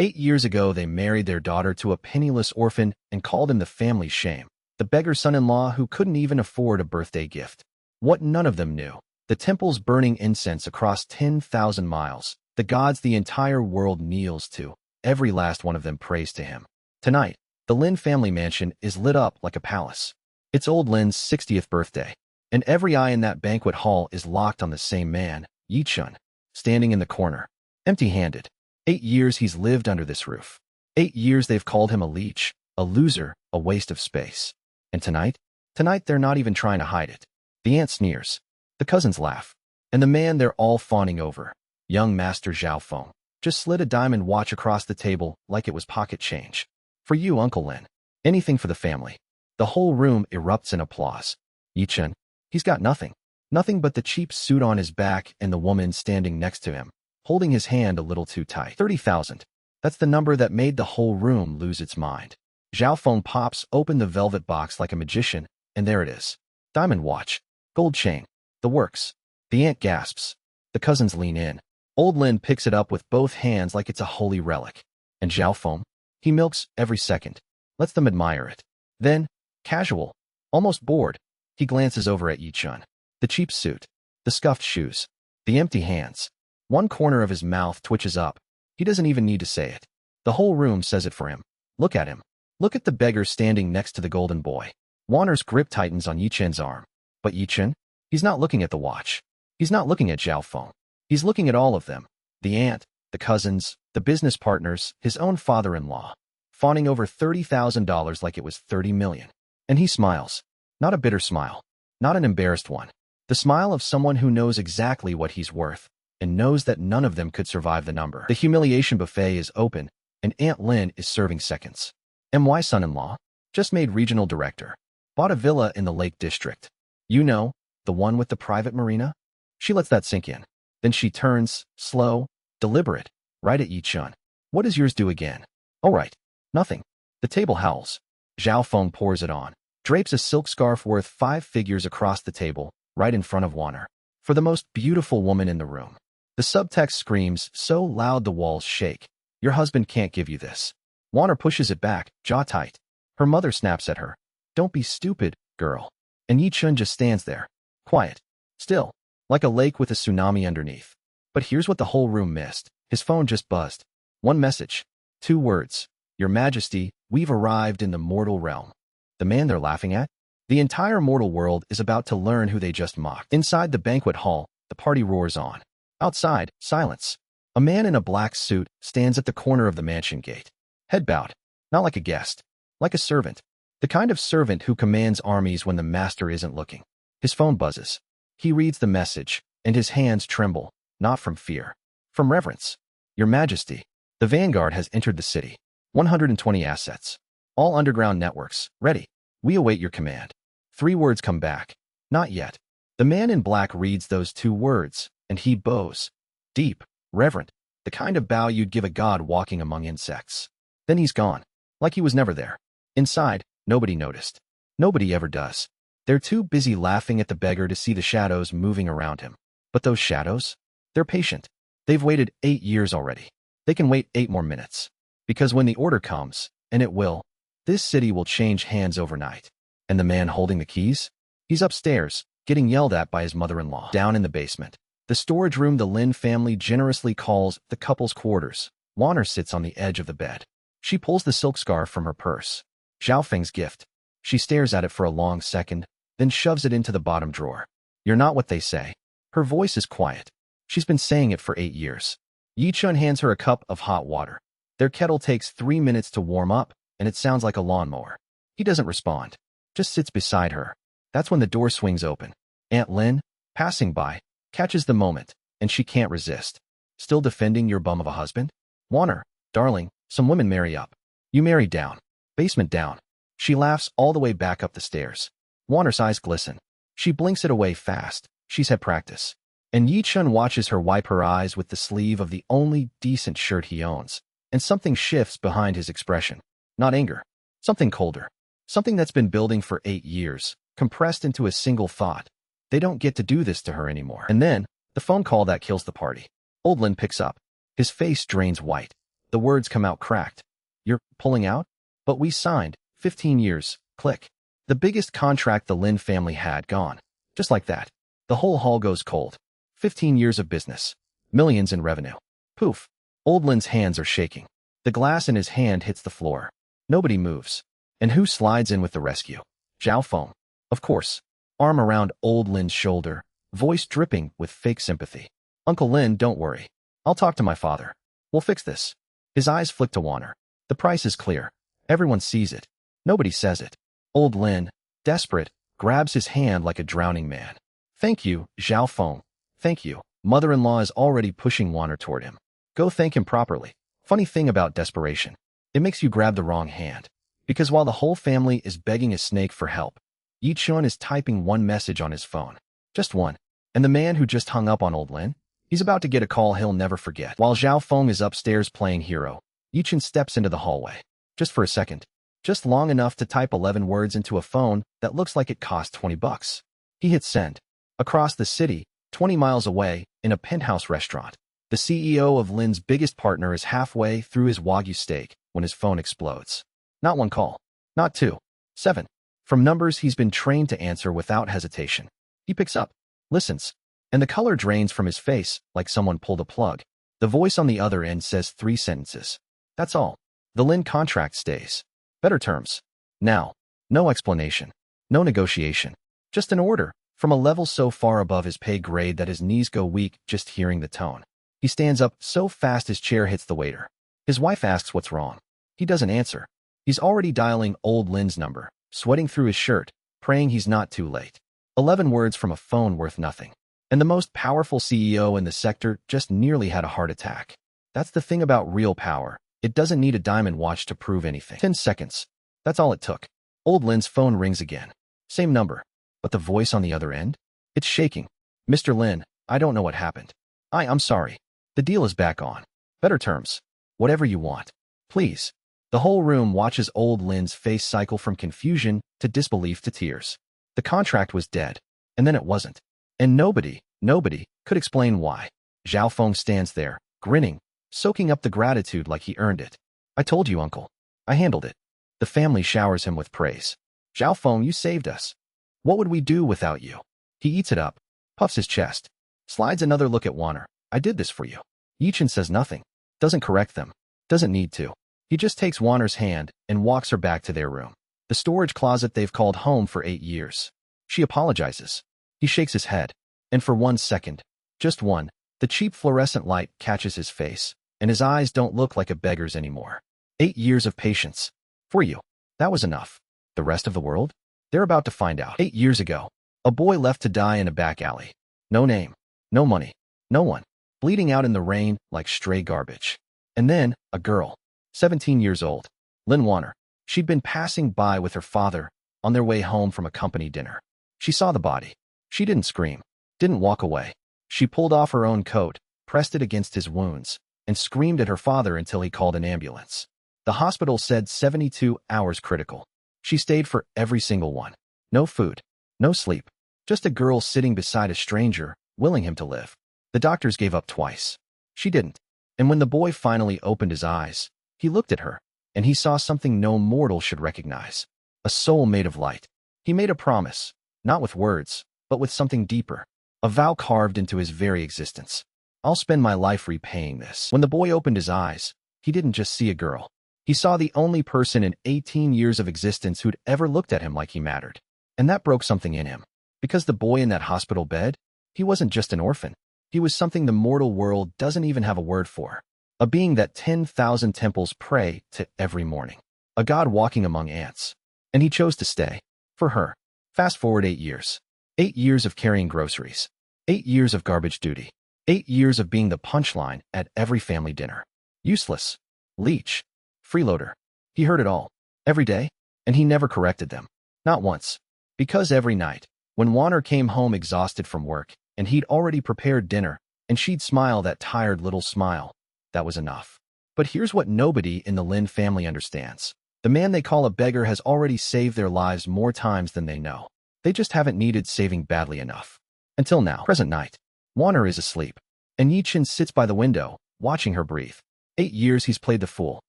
8 years ago, they married their daughter to a penniless orphan and called him the family's shame, the beggar son-in-law who couldn't even afford a birthday gift. What none of them knew: the temple's burning incense across 10,000 miles, the gods the entire world kneels to, every last one of them prays to him. Tonight, the Lin family mansion is lit up like a palace. It's old Lin's 60th birthday, and every eye in that banquet hall is locked on the same man, Yi-chun, standing in the corner, empty-handed. 8 years he's lived under this roof. 8 years they've called him a leech, a loser, a waste of space. And tonight they're not even trying to hide it. The aunt sneers. The cousins laugh. And the man they're all fawning over, young Master Zhao Feng, just slid a diamond watch across the table like it was pocket change. For you, Uncle Lin. Anything for the family. The whole room erupts in applause. Yi-chun, he's got nothing. Nothing but the cheap suit on his back and the woman standing next to him, holding his hand a little too tight. 30,000. That's the number that made the whole room lose its mind. Zhao Feng pops open the velvet box like a magician, and there it is. Diamond watch. Gold chain. The works. The aunt gasps. The cousins lean in. Old Lin picks it up with both hands like it's a holy relic. And Zhao Feng? He milks every second. Lets them admire it. Then, casual, almost bored, he glances over at Yi-chun. The cheap suit. The scuffed shoes. The empty hands. One corner of his mouth twitches up. He doesn't even need to say it. The whole room says it for him. Look at him. Look at the beggar standing next to the golden boy. Wanner's grip tightens on Yi-chun's arm. But Yi-chun? He's not looking at the watch. He's not looking at Zhao Feng. He's looking at all of them. The aunt, the cousins, the business partners, his own father-in-law, fawning over $30,000 like it was 30 million. And he smiles. Not a bitter smile. Not an embarrassed one. The smile of someone who knows exactly what he's worth, and knows that none of them could survive the number. The humiliation buffet is open, and Aunt Lin is serving seconds. My son-in-law, just made regional director, bought a villa in the Lake District. You know, the one with the private marina? She lets that sink in. Then she turns, slow, deliberate, right at Yi-chun. What does yours do again? Oh right, nothing. The table howls. Zhao Feng pours it on, drapes a silk scarf worth 5 figures across the table, right in front of Wanner, for the most beautiful woman in the room. The subtext screams so loud the walls shake. Your husband can't give you this. Wanner pushes it back, jaw tight. Her mother snaps at her. Don't be stupid, girl. And Yi-chun just stands there, quiet, still, like a lake with a tsunami underneath. But here's what the whole room missed. His phone just buzzed. One message. 2 words. Your Majesty, we've arrived in the mortal realm. The man they're laughing at? The entire mortal world is about to learn who they just mocked. Inside the banquet hall, the party roars on. Outside, silence. A man in a black suit stands at the corner of the mansion gate. Head bowed. Not like a guest. Like a servant. The kind of servant who commands armies when the master isn't looking. His phone buzzes. He reads the message, and his hands tremble, not from fear. From reverence. Your Majesty, the vanguard has entered the city. 120 assets. All underground networks. Ready. We await your command. 3 words come back. Not yet. The man in black reads those 2 words, and he bows. Deep, reverent, the kind of bow you'd give a god walking among insects. Then he's gone. Like he was never there. Inside, nobody noticed. Nobody ever does. They're too busy laughing at the beggar to see the shadows moving around him. But those shadows? They're patient. They've waited 8 years already. They can wait 8 more minutes. Because when the order comes, and it will, this city will change hands overnight. And the man holding the keys? He's upstairs, getting yelled at by his mother-in-law. Down in the basement, the storage room the Lin family generously calls the couple's quarters, Wanner sits on the edge of the bed. She pulls the silk scarf from her purse. Zhao Feng's gift. She stares at it for a long second, then shoves it into the bottom drawer. You're not what they say. Her voice is quiet. She's been saying it for 8 years. Yi-chun hands her a cup of hot water. Their kettle takes 3 minutes to warm up, and it sounds like a lawnmower. He doesn't respond. Just sits beside her. That's when the door swings open. Aunt Lin, passing by, catches the moment, and she can't resist. Still defending your bum of a husband? Wanner, darling, some women marry up. You marry down. Basement down. She laughs all the way back up the stairs. Wanner's eyes glisten. She blinks it away fast. She's had practice. And Yi-chun watches her wipe her eyes with the sleeve of the only decent shirt he owns. And something shifts behind his expression. Not anger. Something colder. Something that's been building for 8 years, compressed into a single thought. They don't get to do this to her anymore. And then, the phone call that kills the party. Old Lin picks up. His face drains white. The words come out cracked. You're pulling out? But we signed. 15 years. Click. The biggest contract the Lin family had gone. Just like that. The whole hall goes cold. 15 years of business. Millions in revenue. Poof. Old Lin's hands are shaking. The glass in his hand hits the floor. Nobody moves. And who slides in with the rescue? Zhao Feng. Of course. Arm around old Lin's shoulder, voice dripping with fake sympathy. Uncle Lin, don't worry. I'll talk to my father. We'll fix this. His eyes flick to Warner. The price is clear. Everyone sees it. Nobody says it. Old Lin, desperate, grabs his hand like a drowning man. Thank you, Zhao Feng. Thank you. Mother-in-law is already pushing Warner toward him. Go thank him properly. Funny thing about desperation. It makes you grab the wrong hand. Because while the whole family is begging a snake for help, Yichun is typing one message on his phone. Just one. And the man who just hung up on old Lin? He's about to get a call he'll never forget. While Zhao Feng is upstairs playing hero, Yichun steps into the hallway. Just for a second. Just long enough to type 11 words into a phone that looks like it cost 20 bucks. He hits send. Across the city, 20 miles away, in a penthouse restaurant, the CEO of Lin's biggest partner is halfway through his Wagyu steak when his phone explodes. Not one call. Not two. 7. From numbers he's been trained to answer without hesitation. He picks up, listens, and the color drains from his face like someone pulled a plug. The voice on the other end says 3 sentences. That's all. The Lin contract stays. Better terms. Now. No explanation. No negotiation. Just an order, from a level so far above his pay grade that his knees go weak just hearing the tone. He stands up so fast his chair hits the waiter. His wife asks what's wrong. He doesn't answer. He's already dialing old Lin's number, sweating through his shirt, praying he's not too late. 11 words from a phone worth nothing. And the most powerful CEO in the sector just nearly had a heart attack. That's the thing about real power. It doesn't need a diamond watch to prove anything. 10 seconds. That's all it took. Old Lin's phone rings again. Same number. But the voice on the other end? It's shaking. Mr. Lin, I don't know what happened. I'm sorry. The deal is back on. Better terms. Whatever you want. Please. The whole room watches old Lin's face cycle from confusion to disbelief to tears. The contract was dead. And then it wasn't. And nobody could explain why. Zhao Feng stands there, grinning, soaking up the gratitude like he earned it. I told you, uncle. I handled it. The family showers him with praise. Zhao Feng, you saved us. What would we do without you? He eats it up, puffs his chest, slides another look at Warner. I did this for you. Yichun says nothing, doesn't correct them, doesn't need to. He just takes Warner's hand and walks her back to their room, the storage closet they've called home for 8 years. She apologizes. He shakes his head, and for 1 second, just one, the cheap fluorescent light catches his face, and his eyes don't look like a beggar's anymore. 8 years of patience. For you. That was enough. The rest of the world? They're about to find out. 8 years ago, a boy left to die in a back alley. No name, no money, no one. Bleeding out in the rain like stray garbage. And then, a girl. 17 years old. Lin Warner. She'd been passing by with her father, on their way home from a company dinner. She saw the body. She didn't scream, didn't walk away. She pulled off her own coat, pressed it against his wounds, and screamed at her father until he called an ambulance. The hospital said 72 hours critical. She stayed for every single one. No food, no sleep. Just a girl sitting beside a stranger, willing him to live. The doctors gave up twice. She didn't. And when the boy finally opened his eyes, he looked at her, and he saw something no mortal should recognize. A soul made of light. He made a promise, not with words, but with something deeper. A vow carved into his very existence. I'll spend my life repaying this. When the boy opened his eyes, he didn't just see a girl. He saw the only person in 18 years of existence who'd ever looked at him like he mattered. And that broke something in him. Because the boy in that hospital bed, he wasn't just an orphan. He was something the mortal world doesn't even have a word for. A being that 10,000 temples pray to every morning. A god walking among ants. And he chose to stay. For her. Fast forward 8 years. 8 years of carrying groceries. 8 years of garbage duty. 8 years of being the punchline at every family dinner. Useless. Leech. Freeloader. He heard it all. Every day. And he never corrected them. Not once. Because every night, when Warner came home exhausted from work, and he'd already prepared dinner, and she'd smile that tired little smile, that was enough. But here's what nobody in the Lin family understands. The man they call a beggar has already saved their lives more times than they know. They just haven't needed saving badly enough. Until now. Present night. Warner is asleep. And Yichun sits by the window, watching her breathe. 8 years he's played the fool.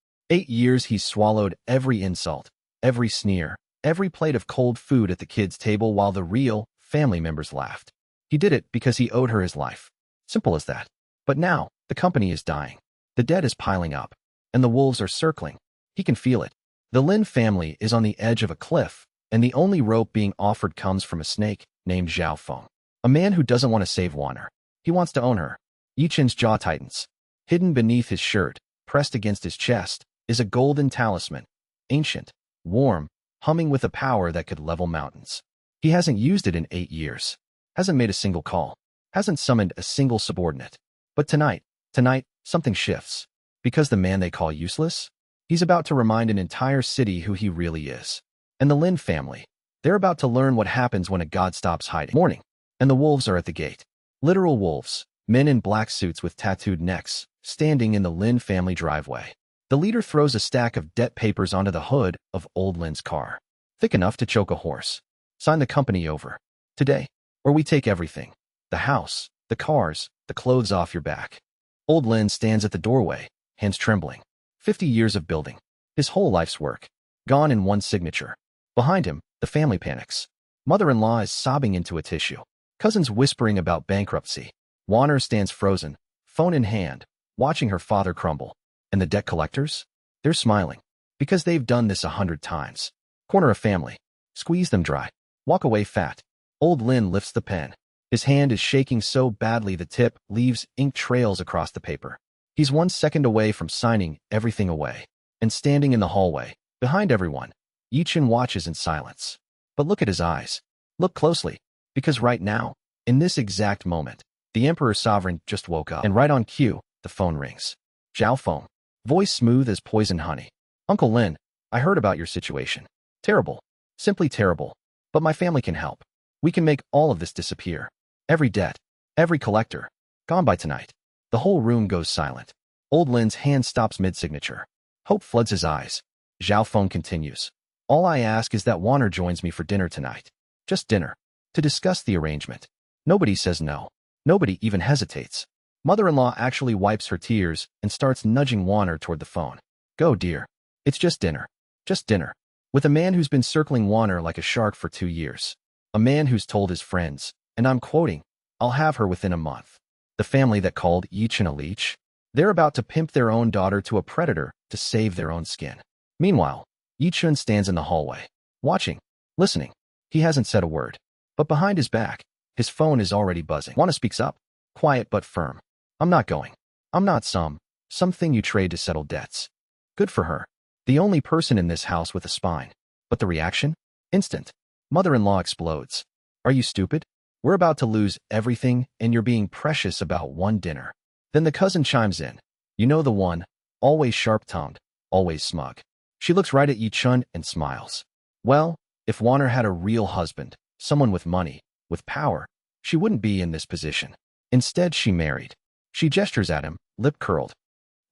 8 years he's swallowed every insult, every sneer, every plate of cold food at the kids' table while the real family members laughed. He did it because he owed her his life. Simple as that. But now, the company is dying. The debt is piling up, and the wolves are circling. He can feel it. The Lin family is on the edge of a cliff, and the only rope being offered comes from a snake named Zhao Feng, a man who doesn't want to save Warner. He wants to own her. Yi Chen's jaw tightens. Hidden beneath his shirt, pressed against his chest, is a golden talisman, ancient, warm, humming with a power that could level mountains. He hasn't used it in 8 years, hasn't made a single call, hasn't summoned a single subordinate. But tonight, something shifts. Because the man they call useless, he's about to remind an entire city who he really is. And the Lin family, they're about to learn what happens when a god stops hiding. Morning, and the wolves are at the gate. Literal wolves, men in black suits with tattooed necks, standing in the Lin family driveway. The leader throws a stack of debt papers onto the hood of old Lin's car. Thick enough to choke a horse. Sign the company over. Today, or we take everything. The house, the cars, the clothes off your back. Old Lin stands at the doorway, hands trembling. 50 years of building. His whole life's work. Gone in one signature. Behind him, the family panics. Mother-in-law is sobbing into a tissue. Cousins whispering about bankruptcy. Warner stands frozen, phone in hand, watching her father crumble. And the debt collectors? They're smiling. Because they've done this 100 times. Corner a family. Squeeze them dry. Walk away fat. Old Lin lifts the pen. His hand is shaking so badly the tip leaves ink trails across the paper. He's 1 second away from signing everything away. And standing in the hallway, behind everyone, Yi Chen watches in silence. But look at his eyes. Look closely. Because right now, in this exact moment, the Emperor Sovereign just woke up. And right on cue, the phone rings. Zhao Feng. Voice smooth as poison honey. Uncle Lin, I heard about your situation. Terrible. Simply terrible. But my family can help. We can make all of this disappear. Every debt, every collector, gone by tonight. The whole room goes silent. Old Lin's hand stops mid-signature. Hope floods his eyes. Zhao Feng continues. All I ask is that Warner joins me for dinner tonight. Just dinner. To discuss the arrangement. Nobody says no. Nobody even hesitates. Mother-in-law actually wipes her tears and starts nudging Warner toward the phone. Go, dear. It's just dinner. Just dinner. With a man who's been circling Warner like a shark for 2 years. A man who's told his friends, and I'm quoting, I'll have her within a month. The family that called Yi Chen a leech? They're about to pimp their own daughter to a predator to save their own skin. Meanwhile, Yi Chen stands in the hallway, watching, listening. He hasn't said a word. But behind his back, his phone is already buzzing. Wanna speaks up? Quiet but firm. I'm not going. I'm not something you trade to settle debts. Good for her. The only person in this house with a spine. But the reaction? Instant. Mother-in-law explodes. Are you stupid? We're about to lose everything and you're being precious about one dinner. Then the cousin chimes in. You know the one, always sharp-tongued, always smug. She looks right at Yi Chen and smiles. Well, if Warner had a real husband, someone with money, with power, she wouldn't be in this position. Instead, she married. She gestures at him, lip curled.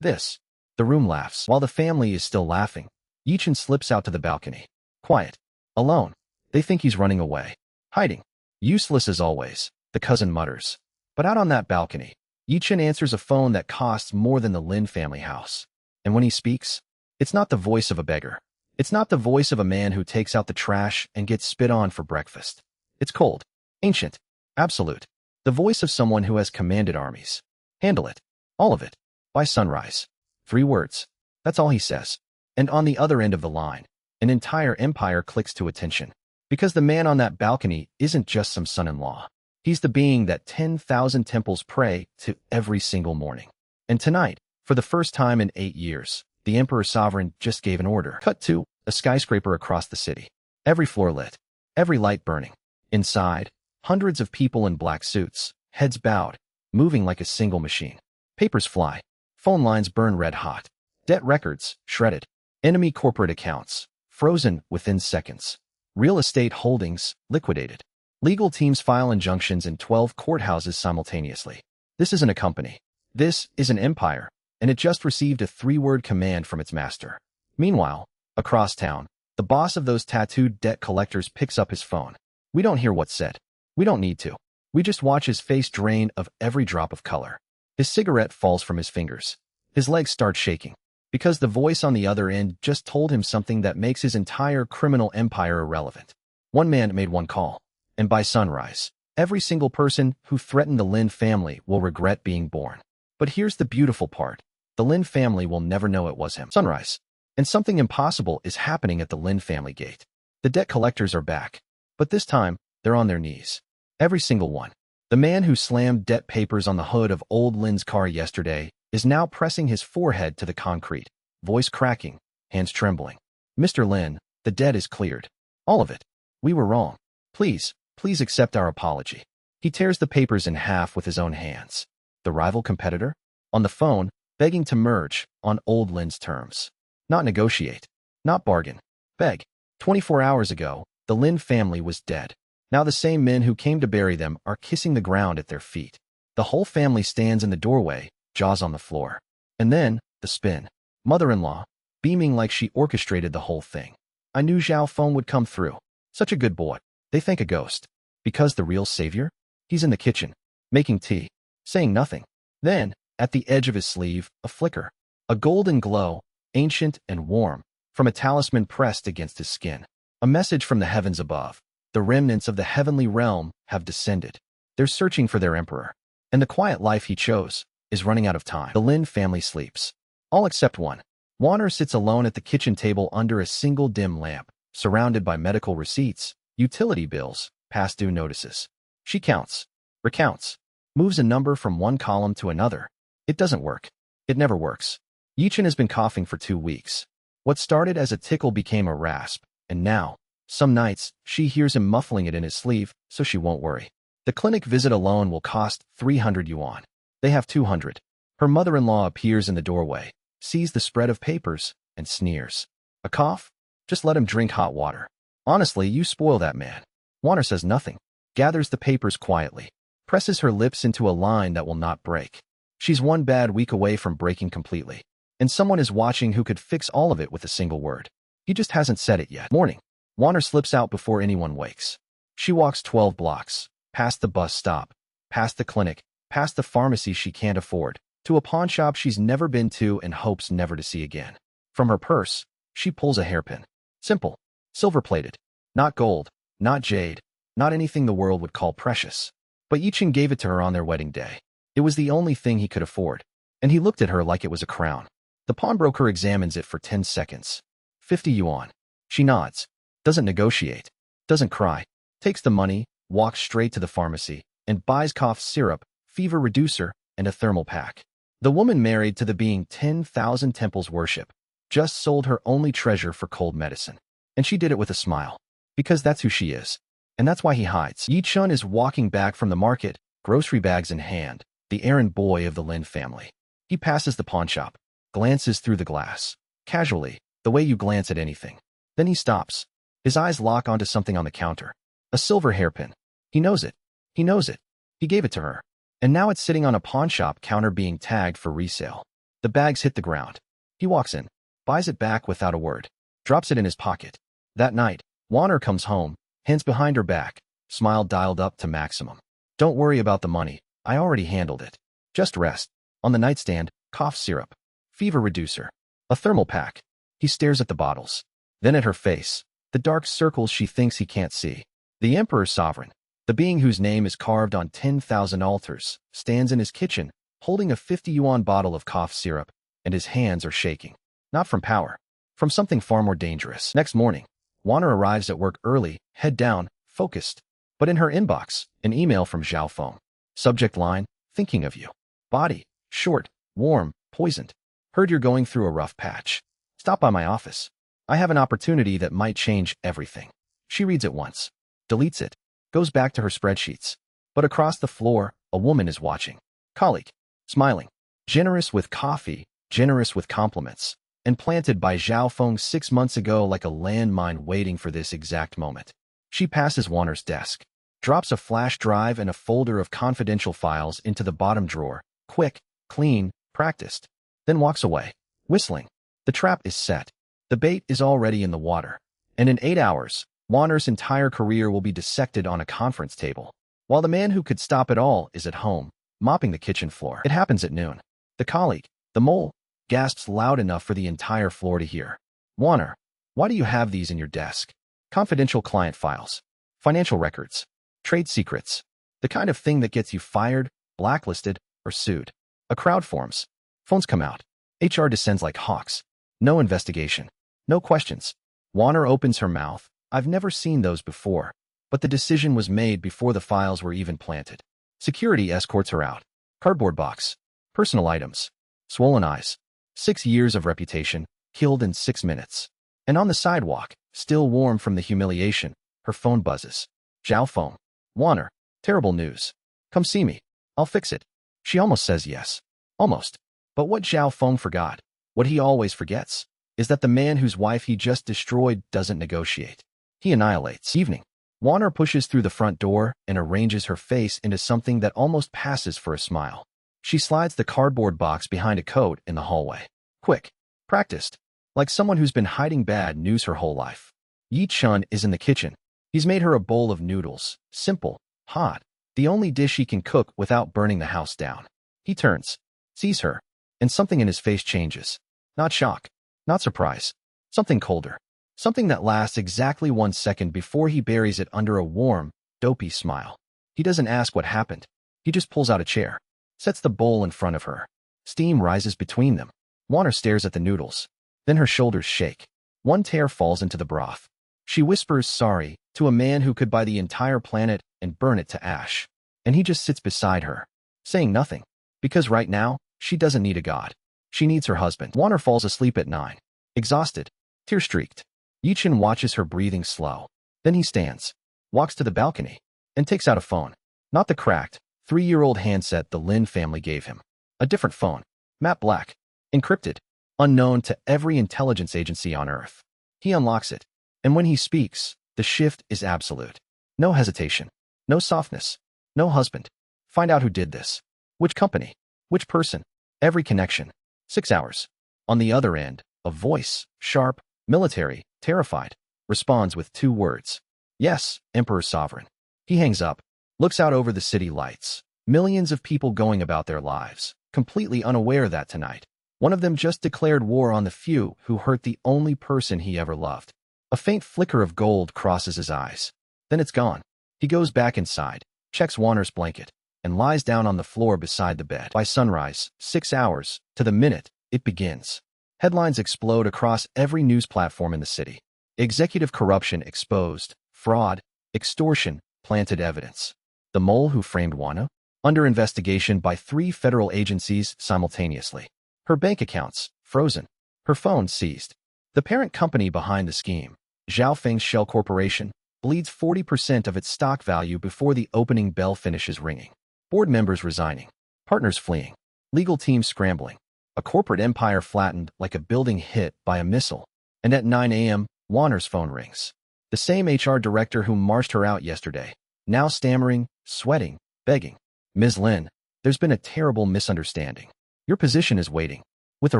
This. The room laughs. While the family is still laughing, Yi Chen slips out to the balcony. Quiet. Alone. They think he's running away. Hiding. Useless as always, the cousin mutters. But out on that balcony, Yi Chen answers a phone that costs more than the Lin family house. And when he speaks, it's not the voice of a beggar. It's not the voice of a man who takes out the trash and gets spit on for breakfast. It's cold, ancient, absolute. The voice of someone who has commanded armies. Handle it. All of it. By sunrise. 3 words. That's all he says. And on the other end of the line, an entire empire clicks to attention. Because the man on that balcony isn't just some son-in-law. He's the being that 10,000 temples pray to every single morning. And tonight, for the first time in 8 years, the Emperor Sovereign just gave an order. Cut to a skyscraper across the city. Every floor lit. Every light burning. Inside, hundreds of people in black suits, heads bowed, moving like a single machine. Papers fly. Phone lines burn red hot. Debt records, shredded. Enemy corporate accounts, frozen within seconds. Real estate holdings, liquidated. Legal teams file injunctions in 12 courthouses simultaneously. This isn't a company. This is an empire, and it just received a 3-word command from its master. Meanwhile, across town, the boss of those tattooed debt collectors picks up his phone. We don't hear what's said. We don't need to. We just watch his face drain of every drop of color. His cigarette falls from his fingers. His legs start shaking, because the voice on the other end just told him something that makes his entire criminal empire irrelevant. One man made one call, and by sunrise, every single person who threatened the Lin family will regret being born. But here's the beautiful part. The Lin family will never know it was him. Sunrise. And something impossible is happening at the Lin family gate. The debt collectors are back, but this time, they're on their knees. Every single one. The man who slammed debt papers on the hood of old Lin's car yesterday is now pressing his forehead to the concrete, voice cracking, hands trembling. Mr. Lin, the debt is cleared. All of it. We were wrong. Please accept our apology. He tears the papers in half with his own hands. The rival competitor? On the phone, begging to merge on old Lin's terms. Not negotiate. Not bargain. Beg. 24 hours ago, the Lin family was dead. Now the same men who came to bury them are kissing the ground at their feet. The whole family stands in the doorway, jaws on the floor. And then, the spin. Mother-in-law, beaming like she orchestrated the whole thing. I knew Zhao Feng would come through. Such a good boy. They thank a ghost. Because the real savior? He's in the kitchen, making tea, saying nothing. Then, at the edge of his sleeve, a flicker. A golden glow, ancient and warm, from a talisman pressed against his skin. A message from the heavens above. The remnants of the heavenly realm have descended. They're searching for their emperor. And the quiet life he chose is running out of time. The Lin family sleeps. All except one. Warner sits alone at the kitchen table under a single dim lamp, surrounded by medical receipts, utility bills, past due notices. She counts, recounts, moves a number from one column to another. It doesn't work. It never works. Yichen has been coughing for 2 weeks. What started as a tickle became a rasp, and now, some nights, she hears him muffling it in his sleeve, so she won't worry. The clinic visit alone will cost 300 yuan. They have 200. Her mother-in-law appears in the doorway, sees the spread of papers, and sneers. A cough? Just let him drink hot water. Honestly, you spoil that man. Warner says nothing, gathers the papers quietly, presses her lips into a line that will not break. She's one bad week away from breaking completely. And someone is watching who could fix all of it with a single word. He just hasn't said it yet. Morning. Warner slips out before anyone wakes. She walks 12 blocks, past the bus stop, past the clinic, past the pharmacy she can't afford, to a pawn shop she's never been to and hopes never to see again. From her purse, she pulls a hairpin. Simple. Silver-plated. Not gold, not jade, not anything the world would call precious. But Yichen gave it to her on their wedding day. It was the only thing he could afford. And he looked at her like it was a crown. The pawnbroker examines it for 10 seconds. 50 yuan. She nods. Doesn't negotiate. Doesn't cry. Takes the money, walks straight to the pharmacy, and buys cough syrup, fever reducer, and a thermal pack. The woman married to the being 10,000 temples worship just sold her only treasure for cold medicine. And she did it with a smile. Because that's who she is. And that's why he hides. Yichen is walking back from the market, grocery bags in hand, the errand boy of the Lin family. He passes the pawn shop, glances through the glass, casually, the way you glance at anything. Then he stops. His eyes lock onto something on the counter. A silver hairpin. He knows it. He knows it. He gave it to her. And now it's sitting on a pawn shop counter being tagged for resale. The bags hit the ground. He walks in, buys it back without a word, drops it in his pocket. That night, Warner comes home, hands behind her back, smile dialed up to maximum. Don't worry about the money. I already handled it. Just rest. On the nightstand, cough syrup, fever reducer, a thermal pack. He stares at the bottles. Then at her face, the dark circles she thinks he can't see. The Emperor Sovereign, the being whose name is carved on 10,000 altars, stands in his kitchen, holding a 50 yuan bottle of cough syrup, and his hands are shaking. Not from power. From something far more dangerous. Next morning, Warner arrives at work early, head down, focused. But in her inbox, an email from Zhao Feng. Subject line, thinking of you. Body, short, warm, poisoned. Heard you're going through a rough patch. Stop by my office. I have an opportunity that might change everything. She reads it once, deletes it, goes back to her spreadsheets. But across the floor, a woman is watching. Colleague, smiling, generous with coffee, generous with compliments, and planted by Zhao Feng 6 months ago like a landmine waiting for this exact moment. She passes Warner's desk, drops a flash drive and a folder of confidential files into the bottom drawer, quick, clean, practiced, then walks away, whistling. The trap is set. The bait is already in the water. And in 8 hours, Warner's entire career will be dissected on a conference table, while the man who could stop it all is at home, mopping the kitchen floor. It happens at noon. The colleague, the mole, gasps loud enough for the entire floor to hear. Warner, why do you have these in your desk? Confidential client files, financial records, trade secrets, the kind of thing that gets you fired, blacklisted, or sued. A crowd forms. Phones come out. HR descends like hawks. No investigation. No questions. Warner opens her mouth. I've never seen those before. But the decision was made before the files were even planted. Security escorts her out. Cardboard box. Personal items. Swollen eyes. 6 years of reputation, killed in 6 minutes. And on the sidewalk, still warm from the humiliation, her phone buzzes. Zhao phone. Warner, terrible news. Come see me. I'll fix it. She almost says yes. Almost. But what Zhao Feng forgot, what he always forgets, is that the man whose wife he just destroyed doesn't negotiate. He annihilates. Evening. Warner pushes through the front door and arranges her face into something that almost passes for a smile. She slides the cardboard box behind a coat in the hallway. Quick. Practiced. Like someone who's been hiding bad news her whole life. Yi Chun is in the kitchen. He's made her a bowl of noodles. Simple. Hot. The only dish he can cook without burning the house down. He turns. Sees her. And something in his face changes. Not shock. Not surprise. Something colder. Something that lasts exactly 1 second before he buries it under a warm, dopey smile. He doesn't ask what happened. He just pulls out a chair. Sets the bowl in front of her. Steam rises between them. Warner stares at the noodles. Then her shoulders shake. One tear falls into the broth. She whispers sorry to a man who could buy the entire planet and burn it to ash. And he just sits beside her, saying nothing. Because right now, she doesn't need a god. She needs her husband. Warner falls asleep at 9. Exhausted. Tear-streaked. Yi-Chun watches her breathing slow. Then he stands, walks to the balcony, and takes out a phone. Not the cracked, 3-year-old handset the Lin family gave him. A different phone. Matte black. Encrypted. Unknown to every intelligence agency on Earth. He unlocks it. And when he speaks, the shift is absolute. No hesitation. No softness. No husband. Find out who did this. Which company? Which person? Every connection. 6 hours. On the other end, a voice, sharp, military, terrified, responds with 2 words. Yes, Emperor Sovereign. He hangs up, looks out over the city lights. Millions of people going about their lives, completely unaware that tonight, one of them just declared war on the few who hurt the only person he ever loved. A faint flicker of gold crosses his eyes. Then it's gone. He goes back inside, checks Warner's blanket, and lies down on the floor beside the bed. By sunrise, 6 hours, to the minute, it begins. Headlines explode across every news platform in the city. Executive corruption exposed, fraud, extortion, planted evidence. The mole who framed Wana? Under investigation by 3 federal agencies simultaneously. Her bank accounts, frozen. Her phone seized. The parent company behind the scheme, Zhaofeng's Shell Corporation, bleeds 40% of its stock value before the opening bell finishes ringing. Board members resigning. Partners fleeing. Legal teams scrambling. A corporate empire flattened like a building hit by a missile. And at 9 a.m., Warner's phone rings. The same HR director who marched her out yesterday, now stammering, sweating, begging. Ms. Lin, there's been a terrible misunderstanding. Your position is waiting. With a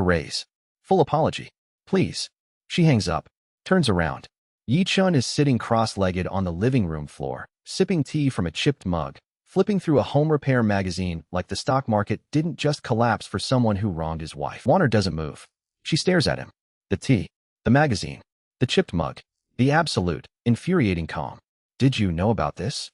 raise. Full apology. Please. She hangs up, turns around. Yi-Chun is sitting cross-legged on the living room floor, sipping tea from a chipped mug, flipping through a home repair magazine like the stock market didn't just collapse for someone who wronged his wife. Warner doesn't move. She stares at him. The tea, the magazine, the chipped mug, the absolute, infuriating calm. Did you know about this?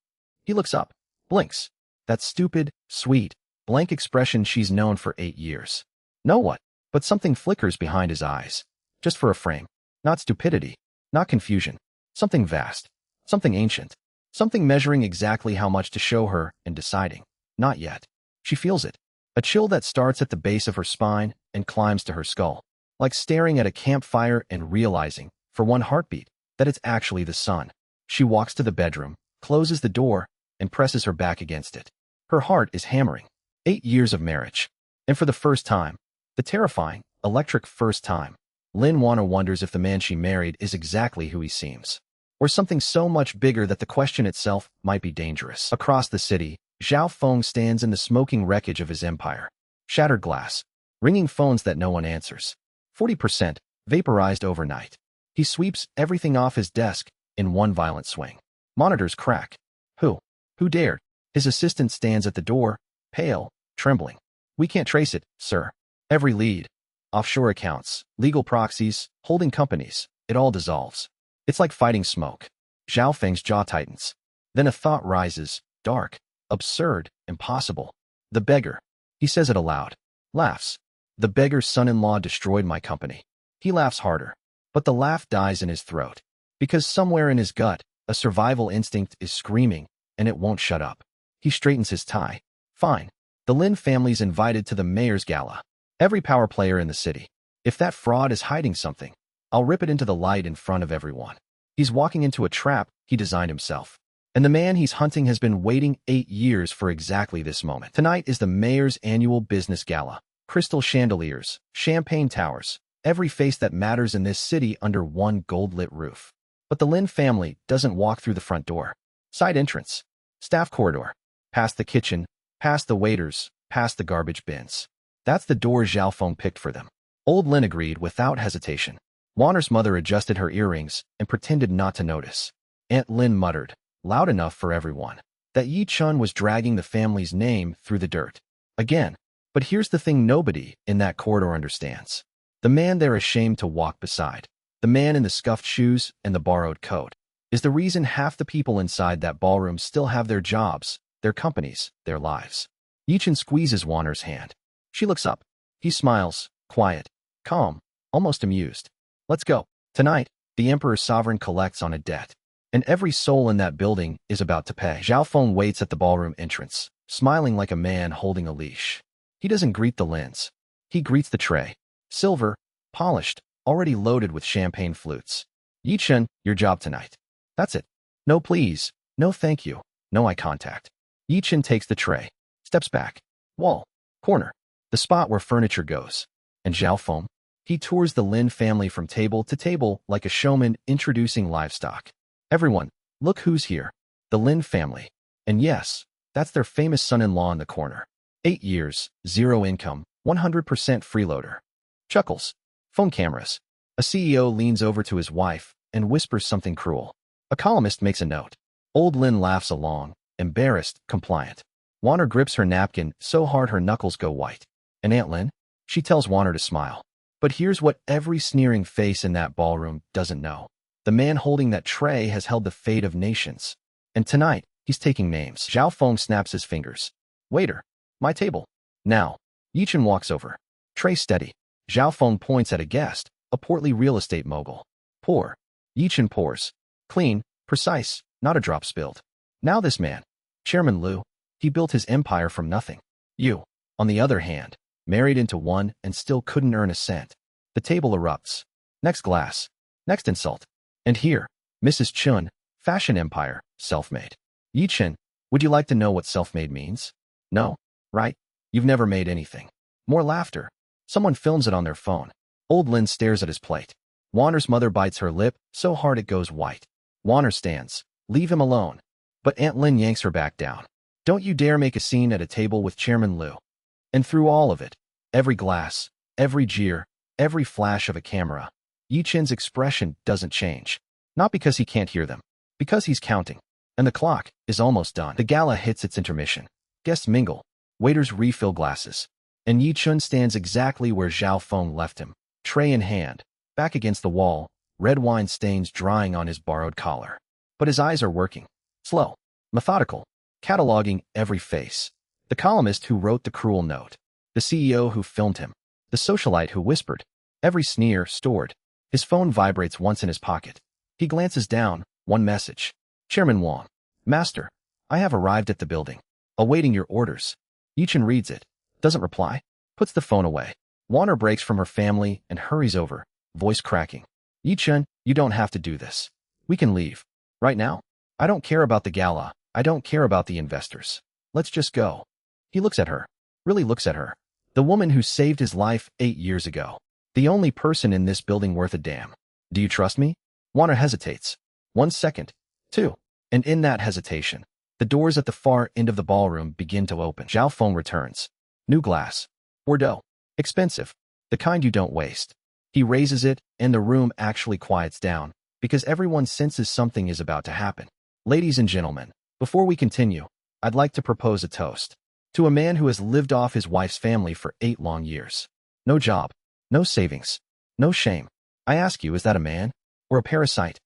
He looks up, blinks. That stupid, sweet, blank expression she's known for 8 years. Know what? But something flickers behind his eyes. Just for a frame. Not stupidity. Not confusion. Something vast. Something ancient. Something measuring exactly how much to show her and deciding. Not yet. She feels it. A chill that starts at the base of her spine and climbs to her skull. Like staring at a campfire and realizing, for one heartbeat, that it's actually the sun. She walks to the bedroom, closes the door, and presses her back against it. Her heart is hammering. 8 years of marriage. And for the first time, the terrifying, electric first time, Lin Warner wonders if the man she married is exactly who he seems. Or something so much bigger that the question itself might be dangerous. Across the city, Zhao Feng stands in the smoking wreckage of his empire. Shattered glass. Ringing phones that no one answers. 40% vaporized overnight. He sweeps everything off his desk in one violent swing. Monitors crack. Who? Who dared? His assistant stands at the door, pale, trembling. We can't trace it, sir. Every lead. Offshore accounts, legal proxies, holding companies, it all dissolves. It's like fighting smoke. Zhao Feng's jaw tightens. Then a thought rises, dark, absurd, impossible. The beggar. He says it aloud. Laughs. The beggar's son-in-law destroyed my company. He laughs harder. But the laugh dies in his throat. Because somewhere in his gut, a survival instinct is screaming, and it won't shut up. He straightens his tie. Fine. The Lin family's invited to the mayor's gala. Every power player in the city. If that fraud is hiding something, I'll rip it into the light in front of everyone. He's walking into a trap he designed himself. And the man he's hunting has been waiting 8 years for exactly this moment. Tonight is the mayor's annual business gala. Crystal chandeliers, champagne towers, every face that matters in this city under one gold-lit roof. But the Lin family doesn't walk through the front door. Side entrance. Staff corridor. Past the kitchen, past the waiters, past the garbage bins. That's the door Zhao Feng picked for them. Old Lin agreed without hesitation. Wanner's mother adjusted her earrings and pretended not to notice. Aunt Lin muttered, loud enough for everyone, that Yi Chun was dragging the family's name through the dirt. Again. But here's the thing nobody in that corridor understands. The man they're ashamed to walk beside, the man in the scuffed shoes and the borrowed coat, is the reason half the people inside that ballroom still have their jobs, their companies, their lives. Yi Chun squeezes Wanner's hand. She looks up. He smiles, quiet, calm, almost amused. Let's go. Tonight, the Emperor's sovereign collects on a debt. And every soul in that building is about to pay. Zhao Feng waits at the ballroom entrance, smiling like a man holding a leash. He doesn't greet the Lins. He greets the tray. Silver, polished, already loaded with champagne flutes. Yi Chun, your job tonight. That's it. No please, no thank you, no eye contact. Yi Chun takes the tray, steps back. Wall, corner, the spot where furniture goes. And Zhao Feng? He tours the Lin family from table to table like a showman introducing livestock. Everyone, look who's here. The Lin family. And yes, that's their famous son-in-law in the corner. 8 years, 0 income, 100% freeloader. Chuckles. Phone cameras. A CEO leans over to his wife and whispers something cruel. A columnist makes a note. Old Lin laughs along, embarrassed, compliant. Wanner grips her napkin so hard her knuckles go white. And Aunt Lin? She tells Wanner to smile. But here's what every sneering face in that ballroom doesn't know. The man holding that tray has held the fate of nations. And tonight, he's taking names. Zhao Feng snaps his fingers. Waiter. My table. Now. Yi Chun walks over. Tray steady. Zhao Feng points at a guest, a portly real estate mogul. Pour. Yi Chun pours. Clean, precise, not a drop spilled. Now this man. Chairman Liu. He built his empire from nothing. You, on the other hand, married into one and still couldn't earn a cent. The table erupts. Next glass. Next insult. And here, Mrs. Chun, fashion empire, self-made. Yi Chun, would you like to know what self-made means? No, right? You've never made anything. More laughter. Someone films it on their phone. Old Lin stares at his plate. Wanner's mother bites her lip so hard it goes white. Wanner stands. Leave him alone. But Aunt Lin yanks her back down. Don't you dare make a scene at a table with Chairman Liu. And through all of it, every glass, every jeer, every flash of a camera, Yi Chun's expression doesn't change. Not because he can't hear them. Because he's counting. And the clock is almost done. The gala hits its intermission. Guests mingle. Waiters refill glasses. And Yi Chun stands exactly where Zhao Feng left him, tray in hand, back against the wall, red wine stains drying on his borrowed collar. But his eyes are working. Slow. Methodical. Cataloging every face. The columnist who wrote the cruel note. The CEO who filmed him. The socialite who whispered. Every sneer stored. His phone vibrates once in his pocket. He glances down. One message. Chairman Wang. Master. I have arrived at the building. Awaiting your orders. Yi Chun reads it. Doesn't reply. Puts the phone away. Wanner breaks from her family and hurries over, voice cracking. Yi Chun, you don't have to do this. We can leave. Right now. I don't care about the gala. I don't care about the investors. Let's just go. He looks at her. Really looks at her. The woman who saved his life 8 years ago. The only person in this building worth a damn. Do you trust me? Wanner hesitates. 1 second. 2. And in that hesitation, the doors at the far end of the ballroom begin to open. Zhao Feng returns. New glass. Bordeaux. Expensive. The kind you don't waste. He raises it, and the room actually quiets down, because everyone senses something is about to happen. Ladies and gentlemen, before we continue, I'd like to propose a toast. To a man who has lived off his wife's family for 8 long years. No job. No savings. No shame. I ask you, is that a man? Or a parasite?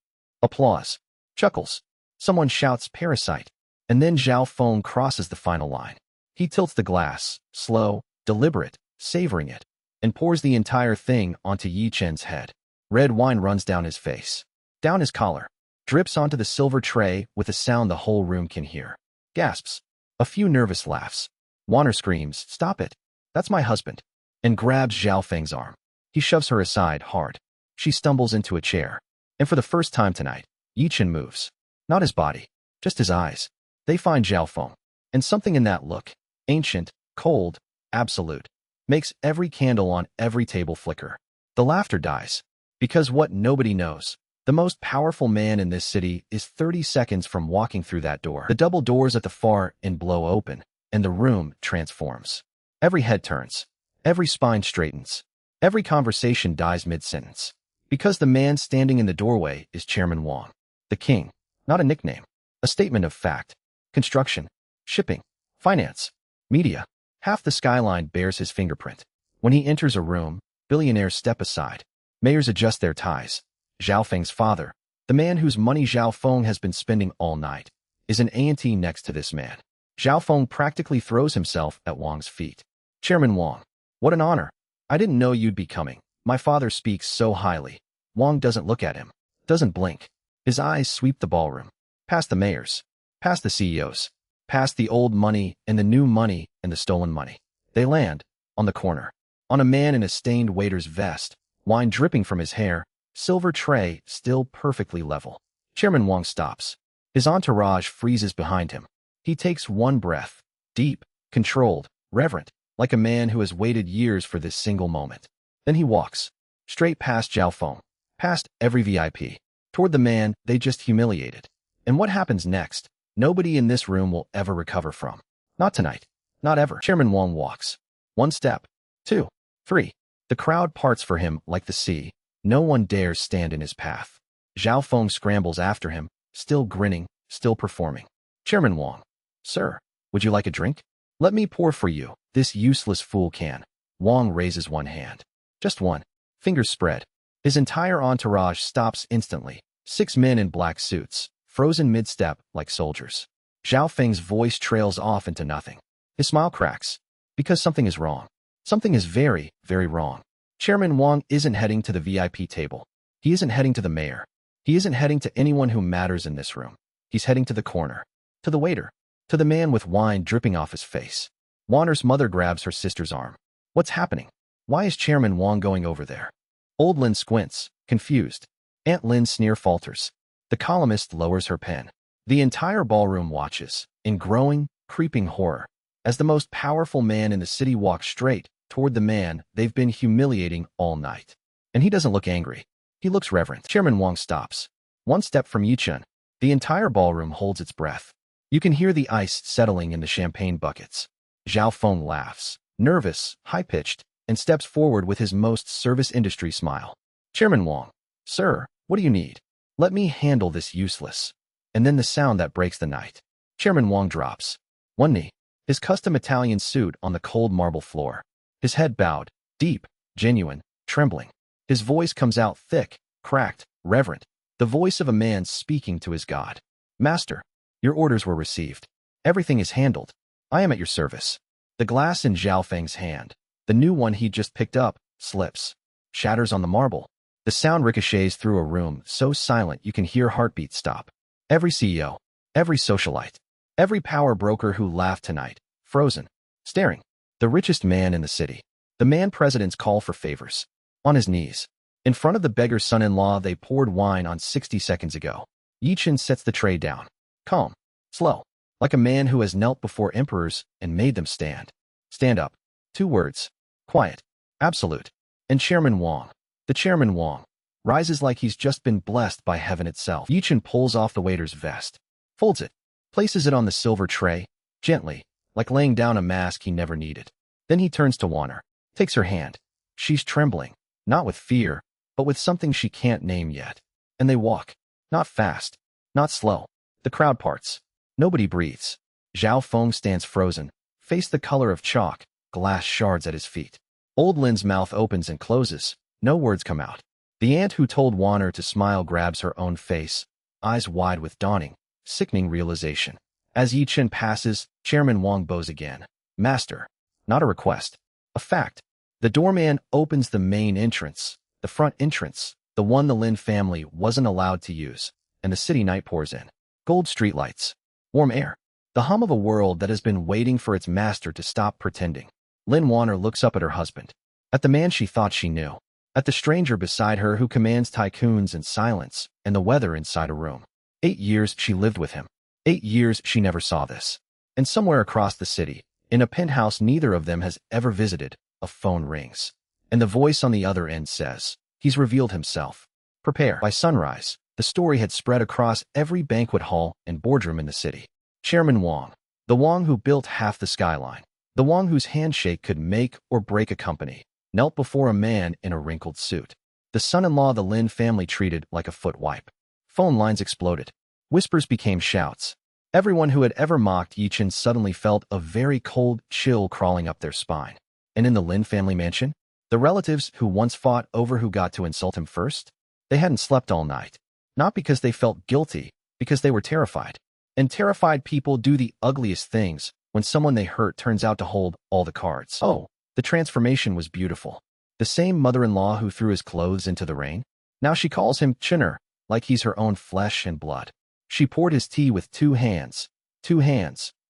Applause. Chuckles. Someone shouts parasite. And then Zhao Feng crosses the final line. He tilts the glass, slow, deliberate, savoring it, and pours the entire thing onto Yi Chen's head. Red wine runs down his face, down his collar, drips onto the silver tray with a sound the whole room can hear. Gasps. A few nervous laughs. Warner screams, "Stop it. That's my husband," and grabs Zhao Feng's arm. He shoves her aside hard. She stumbles into a chair. And for the first time tonight, Yi Chen moves. Not his body, just his eyes. They find Zhao Feng. And something in that look, ancient, cold, absolute, makes every candle on every table flicker. The laughter dies. Because what nobody knows, the most powerful man in this city is 30 seconds from walking through that door. The double doors at the far end blow open, and the room transforms. Every head turns. Every spine straightens. Every conversation dies mid-sentence. Because the man standing in the doorway is Chairman Wang. The king. Not a nickname. A statement of fact. Construction. Shipping. Finance. Media. Half the skyline bears his fingerprint. When he enters a room, billionaires step aside. Mayors adjust their ties. Zhao Feng's father, the man whose money Zhao Feng has been spending all night, is an A&T next to this man. Zhao Feng practically throws himself at Wang's feet. Chairman Wang. What an honor. I didn't know you'd be coming. My father speaks so highly. Wang doesn't look at him. Doesn't blink. His eyes sweep the ballroom. Past the mayors. Past the CEOs. Past the old money and the new money and the stolen money. They land on the corner. On a man in a stained waiter's vest, wine dripping from his hair, silver tray still perfectly level. Chairman Wang stops. His entourage freezes behind him. He takes one breath, deep, controlled, reverent, like a man who has waited years for this single moment. Then he walks, straight past Zhao Feng, past every VIP, toward the man they just humiliated. And what happens next, nobody in this room will ever recover from. Not tonight. Not ever. Chairman Wang walks. One step. 2. 3. The crowd parts for him like the sea. No one dares stand in his path. Zhao Feng scrambles after him, still grinning, still performing. Chairman Wang. Sir, would you like a drink? Let me pour for you. This useless fool can. Wang raises one hand. Just one. Fingers spread. His entire entourage stops instantly. 6 men in black suits, frozen mid-step like soldiers. Zhao Feng's voice trails off into nothing. His smile cracks. Because something is wrong. Something is very, very wrong. Chairman Wang isn't heading to the VIP table. He isn't heading to the mayor. He isn't heading to anyone who matters in this room. He's heading to the corner. To the waiter. To the man with wine dripping off his face. Warner's mother grabs her sister's arm. What's happening? Why is Chairman Wang going over there? Old Lin squints, confused. Aunt Lin's sneer falters. The columnist lowers her pen. The entire ballroom watches, in growing, creeping horror, as the most powerful man in the city walks straight toward the man they've been humiliating all night. And he doesn't look angry. He looks reverent. Chairman Wang stops. One step from Yi Chen. The entire ballroom holds its breath. You can hear the ice settling in the champagne buckets. Zhao Feng laughs, nervous, high-pitched, and steps forward with his most service industry smile. Chairman Wang. Sir, what do you need? Let me handle this useless. And then the sound that breaks the night. Chairman Wang drops. One knee. His custom Italian suit on the cold marble floor. His head bowed, deep, genuine, trembling. His voice comes out thick, cracked, reverent. The voice of a man speaking to his God. Master, your orders were received. Everything is handled. I am at your service. The glass in Zhao Feng's hand, the new one he just picked up, slips. Shatters on the marble. The sound ricochets through a room so silent you can hear heartbeats stop. Every CEO, every socialite, every power broker who laughed tonight, frozen, staring. The richest man in the city. The man presidents call for favors. On his knees. In front of the beggar son-in-law they poured wine on 60 seconds ago. Yi Chen sets the tray down. Calm. Slow. Like a man who has knelt before emperors and made them stand. Stand up. 2 words. Quiet. Absolute. And Chairman Wang. The Chairman Wang. Rises like he's just been blessed by heaven itself. Yi Chen pulls off the waiter's vest. Folds it. Places it on the silver tray. Gently. Like laying down a mask he never needed. Then he turns to Warner. Takes her hand. She's trembling. Not with fear, but with something she can't name yet. And they walk. Not fast. Not slow. The crowd parts. Nobody breathes. Zhao Feng stands frozen, face the color of chalk, glass shards at his feet. Old Lin's mouth opens and closes. No words come out. The aunt who told Warner to smile grabs her own face, eyes wide with dawning, sickening realization. As Yi Chen passes, Chairman Wang bows again. Master. Not a request. A fact. The doorman opens the main entrance, the front entrance, the one the Lin family wasn't allowed to use, and the city night pours in. Gold streetlights. Warm air. The hum of a world that has been waiting for its master to stop pretending. Lin Warner looks up at her husband. At the man she thought she knew. At the stranger beside her who commands tycoons in silence, and the weather inside a room. 8 years she lived with him. 8 years she never saw this. And somewhere across the city, in a penthouse neither of them has ever visited, a phone rings. And the voice on the other end says, he's revealed himself. Prepare. By sunrise, the story had spread across every banquet hall and boardroom in the city. Chairman Wang. The Wang who built half the skyline. The Wang whose handshake could make or break a company. Knelt before a man in a wrinkled suit. The son-in-law the Lin family treated like a foot wipe. Phone lines exploded. Whispers became shouts. Everyone who had ever mocked Yi Chen suddenly felt a very cold chill crawling up their spine. And in the Lin family mansion, the relatives who once fought over who got to insult him first, they hadn't slept all night. Not because they felt guilty, because they were terrified. And terrified people do the ugliest things when someone they hurt turns out to hold all the cards. Oh, the transformation was beautiful. The same mother-in-law who threw his clothes into the rain, now she calls him Chinner, like he's her own flesh and blood. She poured his tea with 2 hands,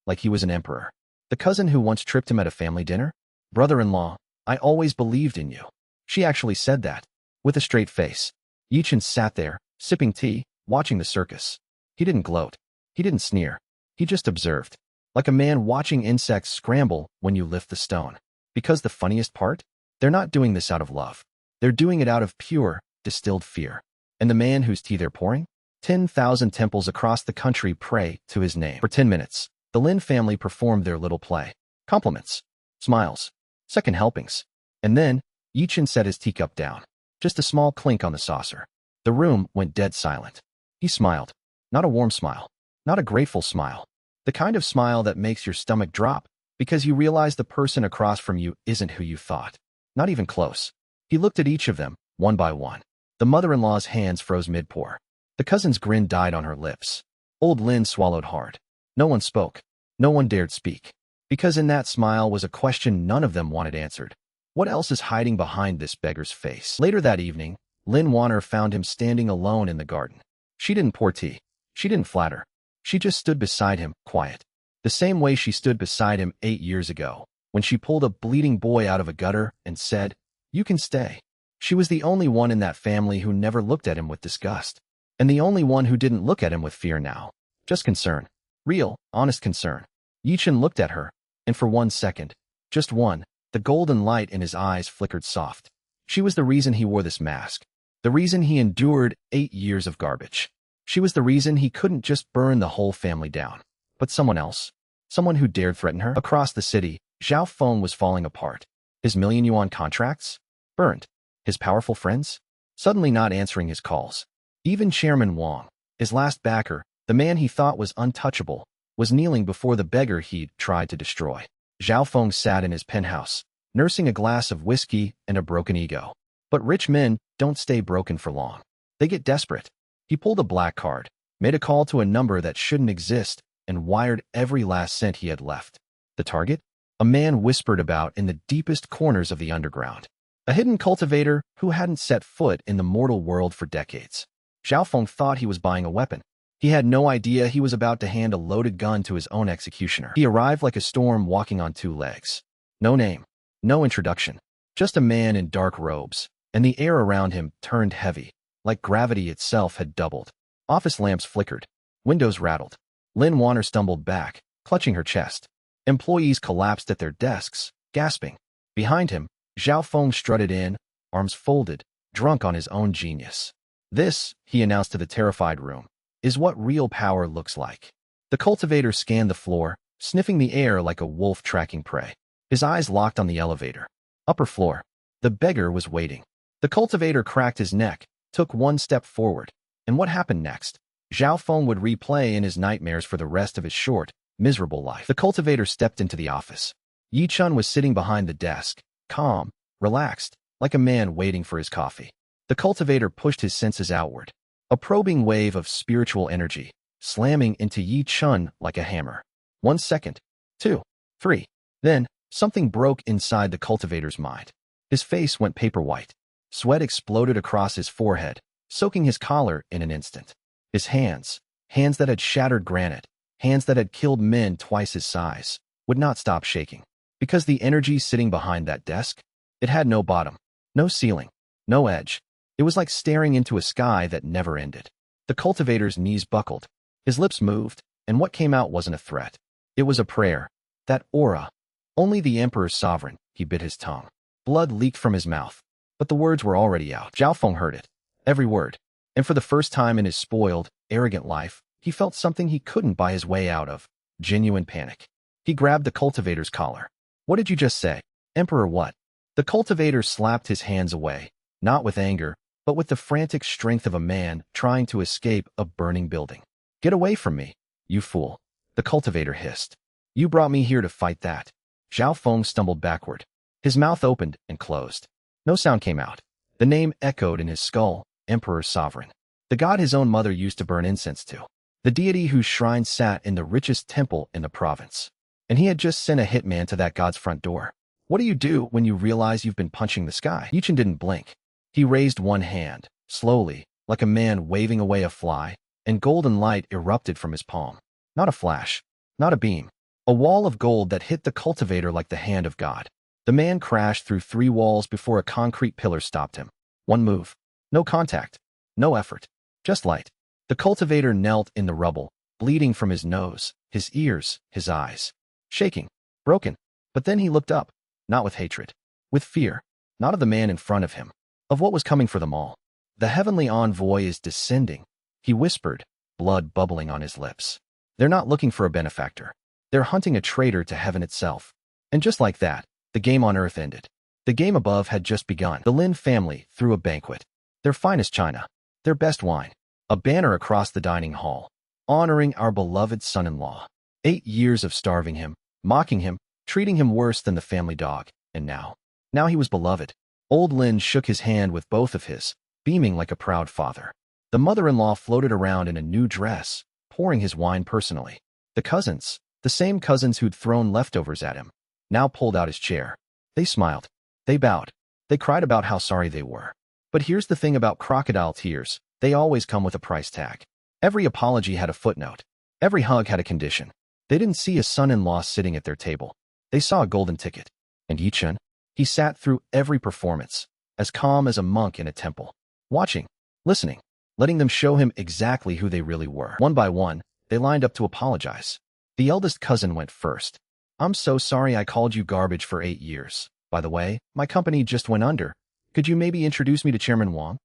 like he was an emperor. The cousin who once tripped him at a family dinner, brother-in-law, I always believed in you. She actually said that, with a straight face. Yi Chen sat there, sipping tea, watching the circus. He didn't gloat. He didn't sneer. He just observed, like a man watching insects scramble when you lift the stone. Because the funniest part? They're not doing this out of love. They're doing it out of pure, distilled fear. And the man whose tea they're pouring? 10,000 temples across the country pray to his name. For 10 minutes, the Lin family performed their little play. Compliments. Smiles. Second helpings. And then, Yi Chen set his teacup down. Just a small clink on the saucer. The room went dead silent. He smiled. Not a warm smile. Not a grateful smile. The kind of smile that makes your stomach drop because you realize the person across from you isn't who you thought. Not even close. He looked at each of them, one by one. The mother-in-law's hands froze mid-pour. The cousin's grin died on her lips. Old Lin swallowed hard. No one spoke. No one dared speak. Because in that smile was a question none of them wanted answered. What else is hiding behind this beggar's face? Later that evening, Lin Warner found him standing alone in the garden. She didn't pour tea. She didn't flatter. She just stood beside him, quiet. The same way she stood beside him 8 years ago, when she pulled a bleeding boy out of a gutter and said, "You can stay." She was the only one in that family who never looked at him with disgust. And the only one who didn't look at him with fear now. Just concern. Real, honest concern. Yi Chen looked at her, and for 1 second, just one, the golden light in his eyes flickered soft. She was the reason he wore this mask. The reason he endured 8 years of garbage. She was the reason he couldn't just burn the whole family down. But someone else. Someone who dared threaten her. Across the city, Zhao Feng was falling apart. His million-yuan contracts? Burned. His powerful friends? Suddenly not answering his calls. Even Chairman Wang, his last backer, the man he thought was untouchable, was kneeling before the beggar he'd tried to destroy. Zhao Feng sat in his penthouse, nursing a glass of whiskey and a broken ego. But rich men don't stay broken for long. They get desperate. He pulled a black card, made a call to a number that shouldn't exist, and wired every last cent he had left. The target? A man whispered about in the deepest corners of the underground. A hidden cultivator who hadn't set foot in the mortal world for decades. Zhao Feng thought he was buying a weapon. He had no idea he was about to hand a loaded gun to his own executioner. He arrived like a storm walking on 2 legs. No name. No introduction. Just a man in dark robes, and the air around him turned heavy, like gravity itself had doubled. Office lamps flickered. Windows rattled. Lin Warner stumbled back, clutching her chest. Employees collapsed at their desks, gasping. Behind him, Zhao Feng strutted in, arms folded, drunk on his own genius. This, he announced to the terrified room, is what real power looks like. The cultivator scanned the floor, sniffing the air like a wolf tracking prey. His eyes locked on the elevator. Upper floor. The beggar was waiting. The cultivator cracked his neck, took 1 step forward. And what happened next? Zhao Feng would replay in his nightmares for the rest of his short, miserable life. The cultivator stepped into the office. Yi Chen was sitting behind the desk, calm, relaxed, like a man waiting for his coffee. The cultivator pushed his senses outward, a probing wave of spiritual energy, slamming into Yi Chun like a hammer. 1 second, 2, 3. Then, something broke inside the cultivator's mind. His face went paper white. Sweat exploded across his forehead, soaking his collar in an instant. His hands that had shattered granite, hands that had killed men twice his size, would not stop shaking. Because the energy sitting behind that desk, it had no bottom, no ceiling, no edge. It was like staring into a sky that never ended. The cultivator's knees buckled. His lips moved, and what came out wasn't a threat. It was a prayer. That aura. Only the Emperor's sovereign. He bit his tongue. Blood leaked from his mouth, but the words were already out. Zhao Feng heard it. Every word. And for the first time in his spoiled, arrogant life, he felt something he couldn't buy his way out of. Genuine panic. He grabbed the cultivator's collar. What did you just say? Emperor what? The cultivator slapped his hands away, not with anger, but with the frantic strength of a man trying to escape a burning building. Get away from me, you fool. The cultivator hissed. You brought me here to fight that. Zhao Feng stumbled backward. His mouth opened and closed. No sound came out. The name echoed in his skull, Emperor Sovereign. The god his own mother used to burn incense to. The deity whose shrine sat in the richest temple in the province. And he had just sent a hitman to that god's front door. What do you do when you realize you've been punching the sky? Yichen didn't blink. He raised one hand, slowly, like a man waving away a fly, and golden light erupted from his palm. Not a flash, not a beam. A wall of gold that hit the cultivator like the hand of God. The man crashed through 3 walls before a concrete pillar stopped him. One move. No contact. No effort. Just light. The cultivator knelt in the rubble, bleeding from his nose, his ears, his eyes. Shaking. Broken. But then he looked up. Not with hatred. With fear. Not of the man in front of him. Of what was coming for them all. The heavenly envoy is descending. He whispered, blood bubbling on his lips. They're not looking for a benefactor. They're hunting a traitor to heaven itself. And just like that, the game on earth ended. The game above had just begun. The Lin family threw a banquet. Their finest china. Their best wine. A banner across the dining hall. Honoring our beloved son-in-law. 8 years of starving him, mocking him, treating him worse than the family dog. And now he was beloved. Old Lin shook his hand with both of his, beaming like a proud father. The mother-in-law floated around in a new dress, pouring his wine personally. The cousins, the same cousins who'd thrown leftovers at him, now pulled out his chair. They smiled. They bowed. They cried about how sorry they were. But here's the thing about crocodile tears. They always come with a price tag. Every apology had a footnote. Every hug had a condition. They didn't see a son-in-law sitting at their table. They saw a golden ticket. And Yichen? He sat through every performance, as calm as a monk in a temple. Watching, listening, letting them show him exactly who they really were. One by one, they lined up to apologize. The eldest cousin went first. I'm so sorry I called you garbage for 8 years. By the way, my company just went under. Could you maybe introduce me to Chairman Wang?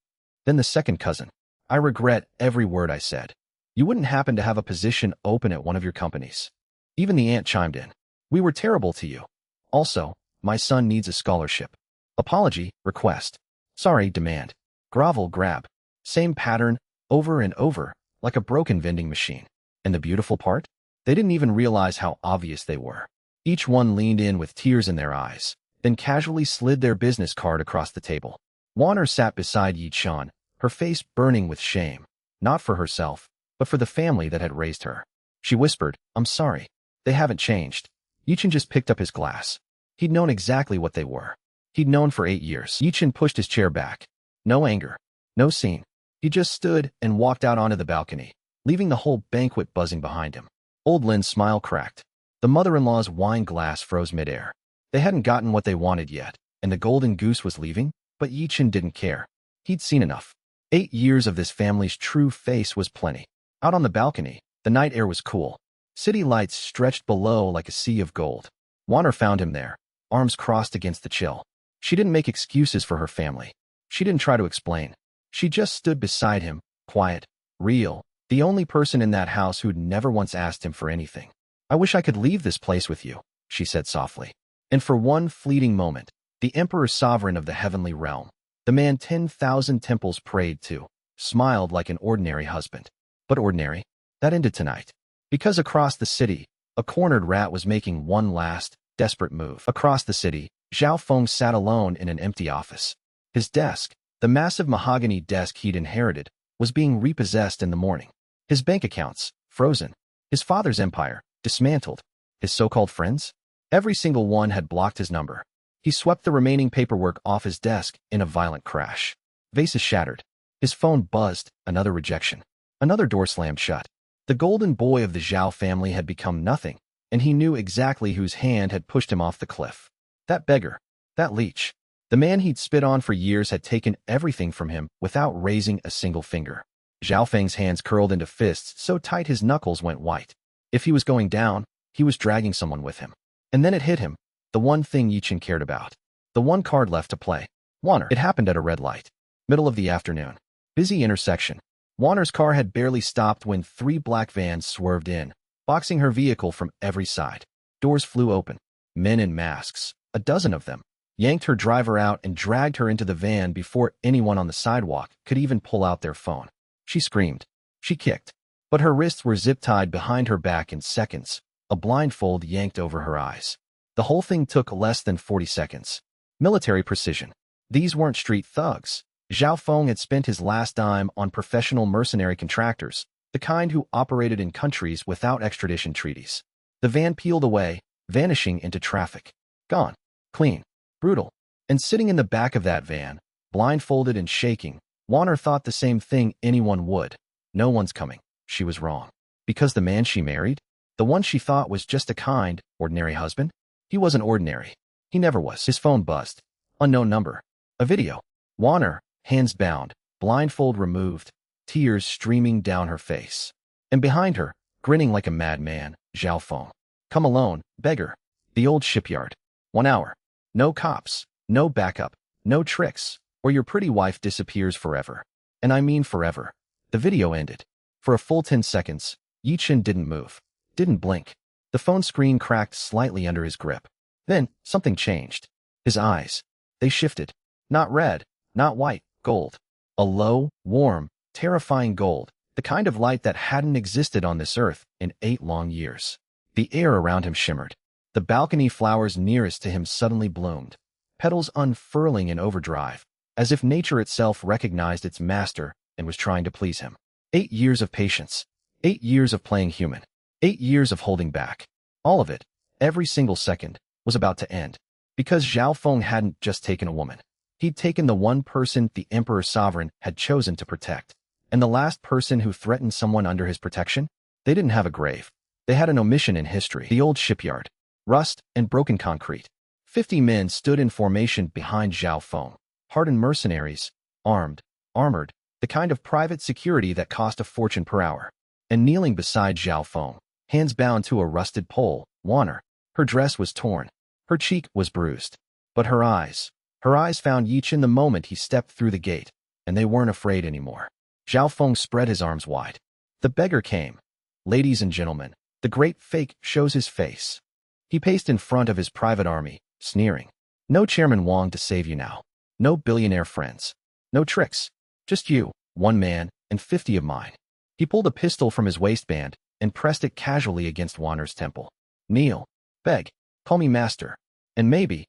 Then the second cousin. I regret every word I said. You wouldn't happen to have a position open at one of your companies. Even the aunt chimed in. We were terrible to you. Also, my son needs a scholarship. Apology, request. Sorry, demand. Grovel, grab. Same pattern, over and over, like a broken vending machine. And the beautiful part? They didn't even realize how obvious they were. Each one leaned in with tears in their eyes, then casually slid their business card across the table. Wanner sat beside Yi Chan, her face burning with shame, not for herself, but for the family that had raised her. She whispered, I'm sorry. They haven't changed. Yichen just picked up his glass. He'd known exactly what they were. He'd known for 8 years. Yichen pushed his chair back. No anger. No scene. He just stood and walked out onto the balcony, leaving the whole banquet buzzing behind him. Old Lin's smile cracked. The mother-in-law's wine glass froze midair. They hadn't gotten what they wanted yet, and the golden goose was leaving, but Yichen didn't care. He'd seen enough. 8 years of this family's true face was plenty. Out on the balcony, the night air was cool. City lights stretched below like a sea of gold. Wanner found him there, arms crossed against the chill. She didn't make excuses for her family. She didn't try to explain. She just stood beside him, quiet, real, the only person in that house who'd never once asked him for anything. I wish I could leave this place with you, she said softly. And for one fleeting moment, the Emperor Sovereign of the heavenly realm, the man 10,000 temples prayed to, smiled like an ordinary husband. But ordinary? That ended tonight. Because across the city, a cornered rat was making one last, desperate move. Across the city, Zhao Feng sat alone in an empty office. His desk, the massive mahogany desk he'd inherited, was being repossessed in the morning. His bank accounts, frozen. His father's empire, dismantled. His so-called friends? Every single one had blocked his number. He swept the remaining paperwork off his desk in a violent crash. Vases shattered. His phone buzzed, another rejection. Another door slammed shut. The golden boy of the Zhao family had become nothing, and he knew exactly whose hand had pushed him off the cliff. That beggar. That leech. The man he'd spit on for years had taken everything from him without raising a single finger. Zhao Feng's hands curled into fists so tight his knuckles went white. If he was going down, he was dragging someone with him. And then it hit him, the one thing Yichen cared about. The one card left to play. Warner. It happened at a red light. Middle of the afternoon. Busy intersection. Warner's car had barely stopped when 3 black vans swerved in, boxing her vehicle from every side. Doors flew open. Men in masks, a dozen of them, yanked her driver out and dragged her into the van before anyone on the sidewalk could even pull out their phone. She screamed. She kicked. But her wrists were zip-tied behind her back in seconds, a blindfold yanked over her eyes. The whole thing took less than 40 seconds. Military precision. These weren't street thugs. Zhao Feng had spent his last dime on professional mercenary contractors, the kind who operated in countries without extradition treaties. The van peeled away, vanishing into traffic. Gone. Clean. Brutal. And sitting in the back of that van, blindfolded and shaking, Warner thought the same thing anyone would. No one's coming. She was wrong. Because the man she married, the one she thought was just a kind, ordinary husband, he wasn't ordinary. He never was. His phone buzzed. Unknown number. A video. Warner, hands bound, blindfold removed, tears streaming down her face. And behind her, grinning like a madman, Zhao Feng. Come alone, beggar. The old shipyard. 1 hour. No cops, no backup, no tricks, or your pretty wife disappears forever. And I mean forever. The video ended. For a full 10 seconds, Yichen didn't move, didn't blink. The phone screen cracked slightly under his grip. Then, something changed. His eyes. They shifted. Not red, not white, gold. A low, warm, terrifying gold, the kind of light that hadn't existed on this earth in 8 long years. The air around him shimmered. The balcony flowers nearest to him suddenly bloomed, petals unfurling in overdrive, as if nature itself recognized its master and was trying to please him. 8 years of patience. 8 years of playing human. 8 years of holding back. All of it, every single second, was about to end. Because Zhao Feng hadn't just taken a woman. He'd taken the one person the Emperor Sovereign had chosen to protect. And the last person who threatened someone under his protection? They didn't have a grave. They had an omission in history. The old shipyard. Rust and broken concrete. 50 men stood in formation behind Zhao Feng. Hardened mercenaries. Armed. Armored. The kind of private security that cost a fortune per hour. And kneeling beside Zhao Feng, hands bound to a rusted pole, Warner. Her dress was torn. Her cheek was bruised. But her eyes found Yichen the moment he stepped through the gate, and they weren't afraid anymore. Zhao Feng spread his arms wide. The beggar came. Ladies and gentlemen, the great fake shows his face. He paced in front of his private army, sneering. No Chairman Wang to save you now. No billionaire friends. No tricks. Just you, 1 man, and 50 of mine. He pulled a pistol from his waistband and pressed it casually against Warner's temple. Kneel. Beg. Call me master. And maybe,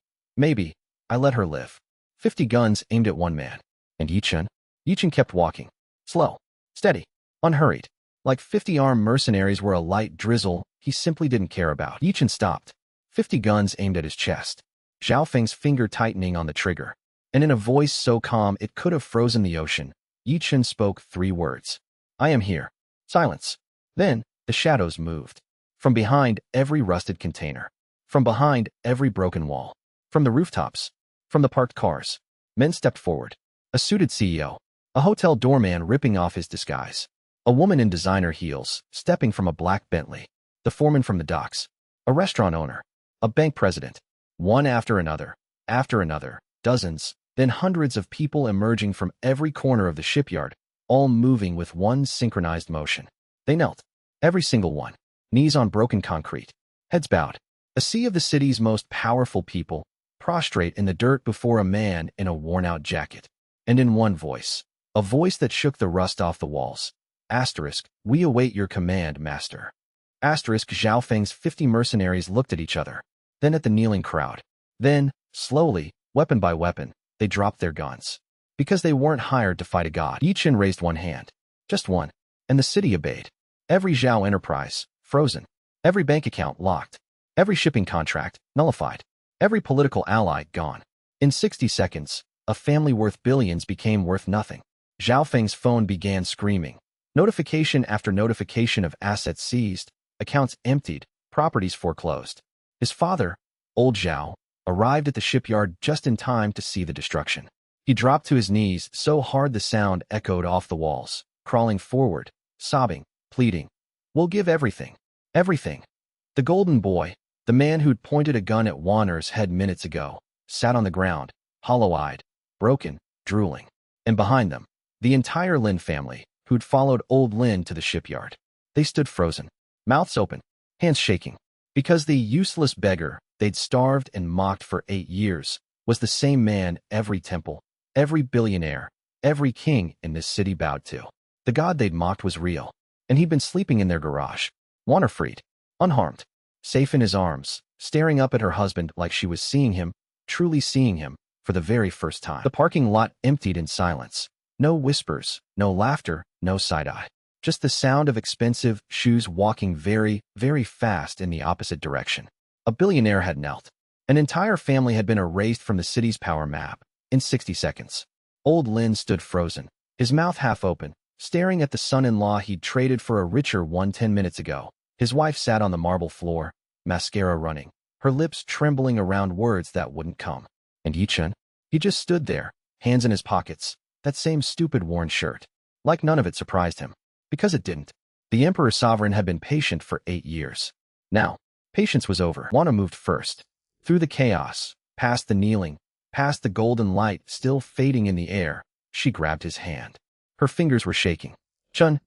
I let her live. 50 guns aimed at 1 man. And Yichen? Yichen kept walking. Slow. Steady. Unhurried. Like 50 armed mercenaries were a light drizzle he simply didn't care about. Yichen stopped. 50 guns aimed at his chest. Zhao Feng's finger tightening on the trigger. And in a voice so calm it could have frozen the ocean, Yichen spoke 3 words. I am here. Silence. Then, the shadows moved. From behind every rusted container. From behind every broken wall. From the rooftops. From the parked cars. Men stepped forward. A suited CEO. A hotel doorman ripping off his disguise. A woman in designer heels, stepping from a black Bentley. The foreman from the docks. A restaurant owner. A bank president. One after another. Dozens, then hundreds of people emerging from every corner of the shipyard, all moving with one synchronized motion. They knelt. Every single one. Knees on broken concrete. Heads bowed. A sea of the city's most powerful people, prostrate in the dirt before a man in a worn-out jacket. And in one voice. A voice that shook the rust off the walls. Asterisk, we await your command, master. Asterisk, Zhao Feng's 50 mercenaries looked at each other. Then at the kneeling crowd. Then, Slowly, weapon by weapon, they dropped their guns. Because they weren't hired to fight a god. Yichen raised one hand. Just one. And the city obeyed. Every Zhao enterprise, frozen. Every bank account locked. Every shipping contract, nullified. Every political ally, gone. In 60 seconds, a family worth billions became worth nothing. Zhao Feng's phone began screaming. Notification after notification of assets seized, accounts emptied, properties foreclosed. His father, old Zhao, arrived at the shipyard just in time to see the destruction. He dropped to his knees so hard the sound echoed off the walls, crawling forward, sobbing, pleading. "We'll give everything. Everything." The golden boy, the man who'd pointed a gun at Wanner's head minutes ago, sat on the ground, hollow-eyed, broken, drooling. And behind them, the entire Lin family, who'd followed old Lin to the shipyard. They stood frozen, mouths open, hands shaking, because the useless beggar they'd starved and mocked for 8 years was the same man every temple, every billionaire, every king in this city bowed to. The god they'd mocked was real, and he'd been sleeping in their garage, Wanner freed, unharmed, safe in his arms, staring up at her husband like she was seeing him, truly seeing him, for the very first time. The parking lot emptied in silence. No whispers, no laughter, no side-eye. Just the sound of expensive shoes walking very, very fast in the opposite direction. A billionaire had knelt. An entire family had been erased from the city's power map. In 60 seconds. Old Lin stood frozen, his mouth half open, staring at the son-in-law he'd traded for a richer one 10 minutes ago. His wife sat on the marble floor, mascara running, her lips trembling around words that wouldn't come. And Yichen? He just stood there, hands in his pockets, that same stupid worn shirt. Like none of it surprised him. Because it didn't. The Emperor Sovereign had been patient for 8 years. Now, patience was over. Wanna moved first. Through the chaos, past the kneeling, past the golden light still fading in the air, she grabbed his hand. Her fingers were shaking. "Chun,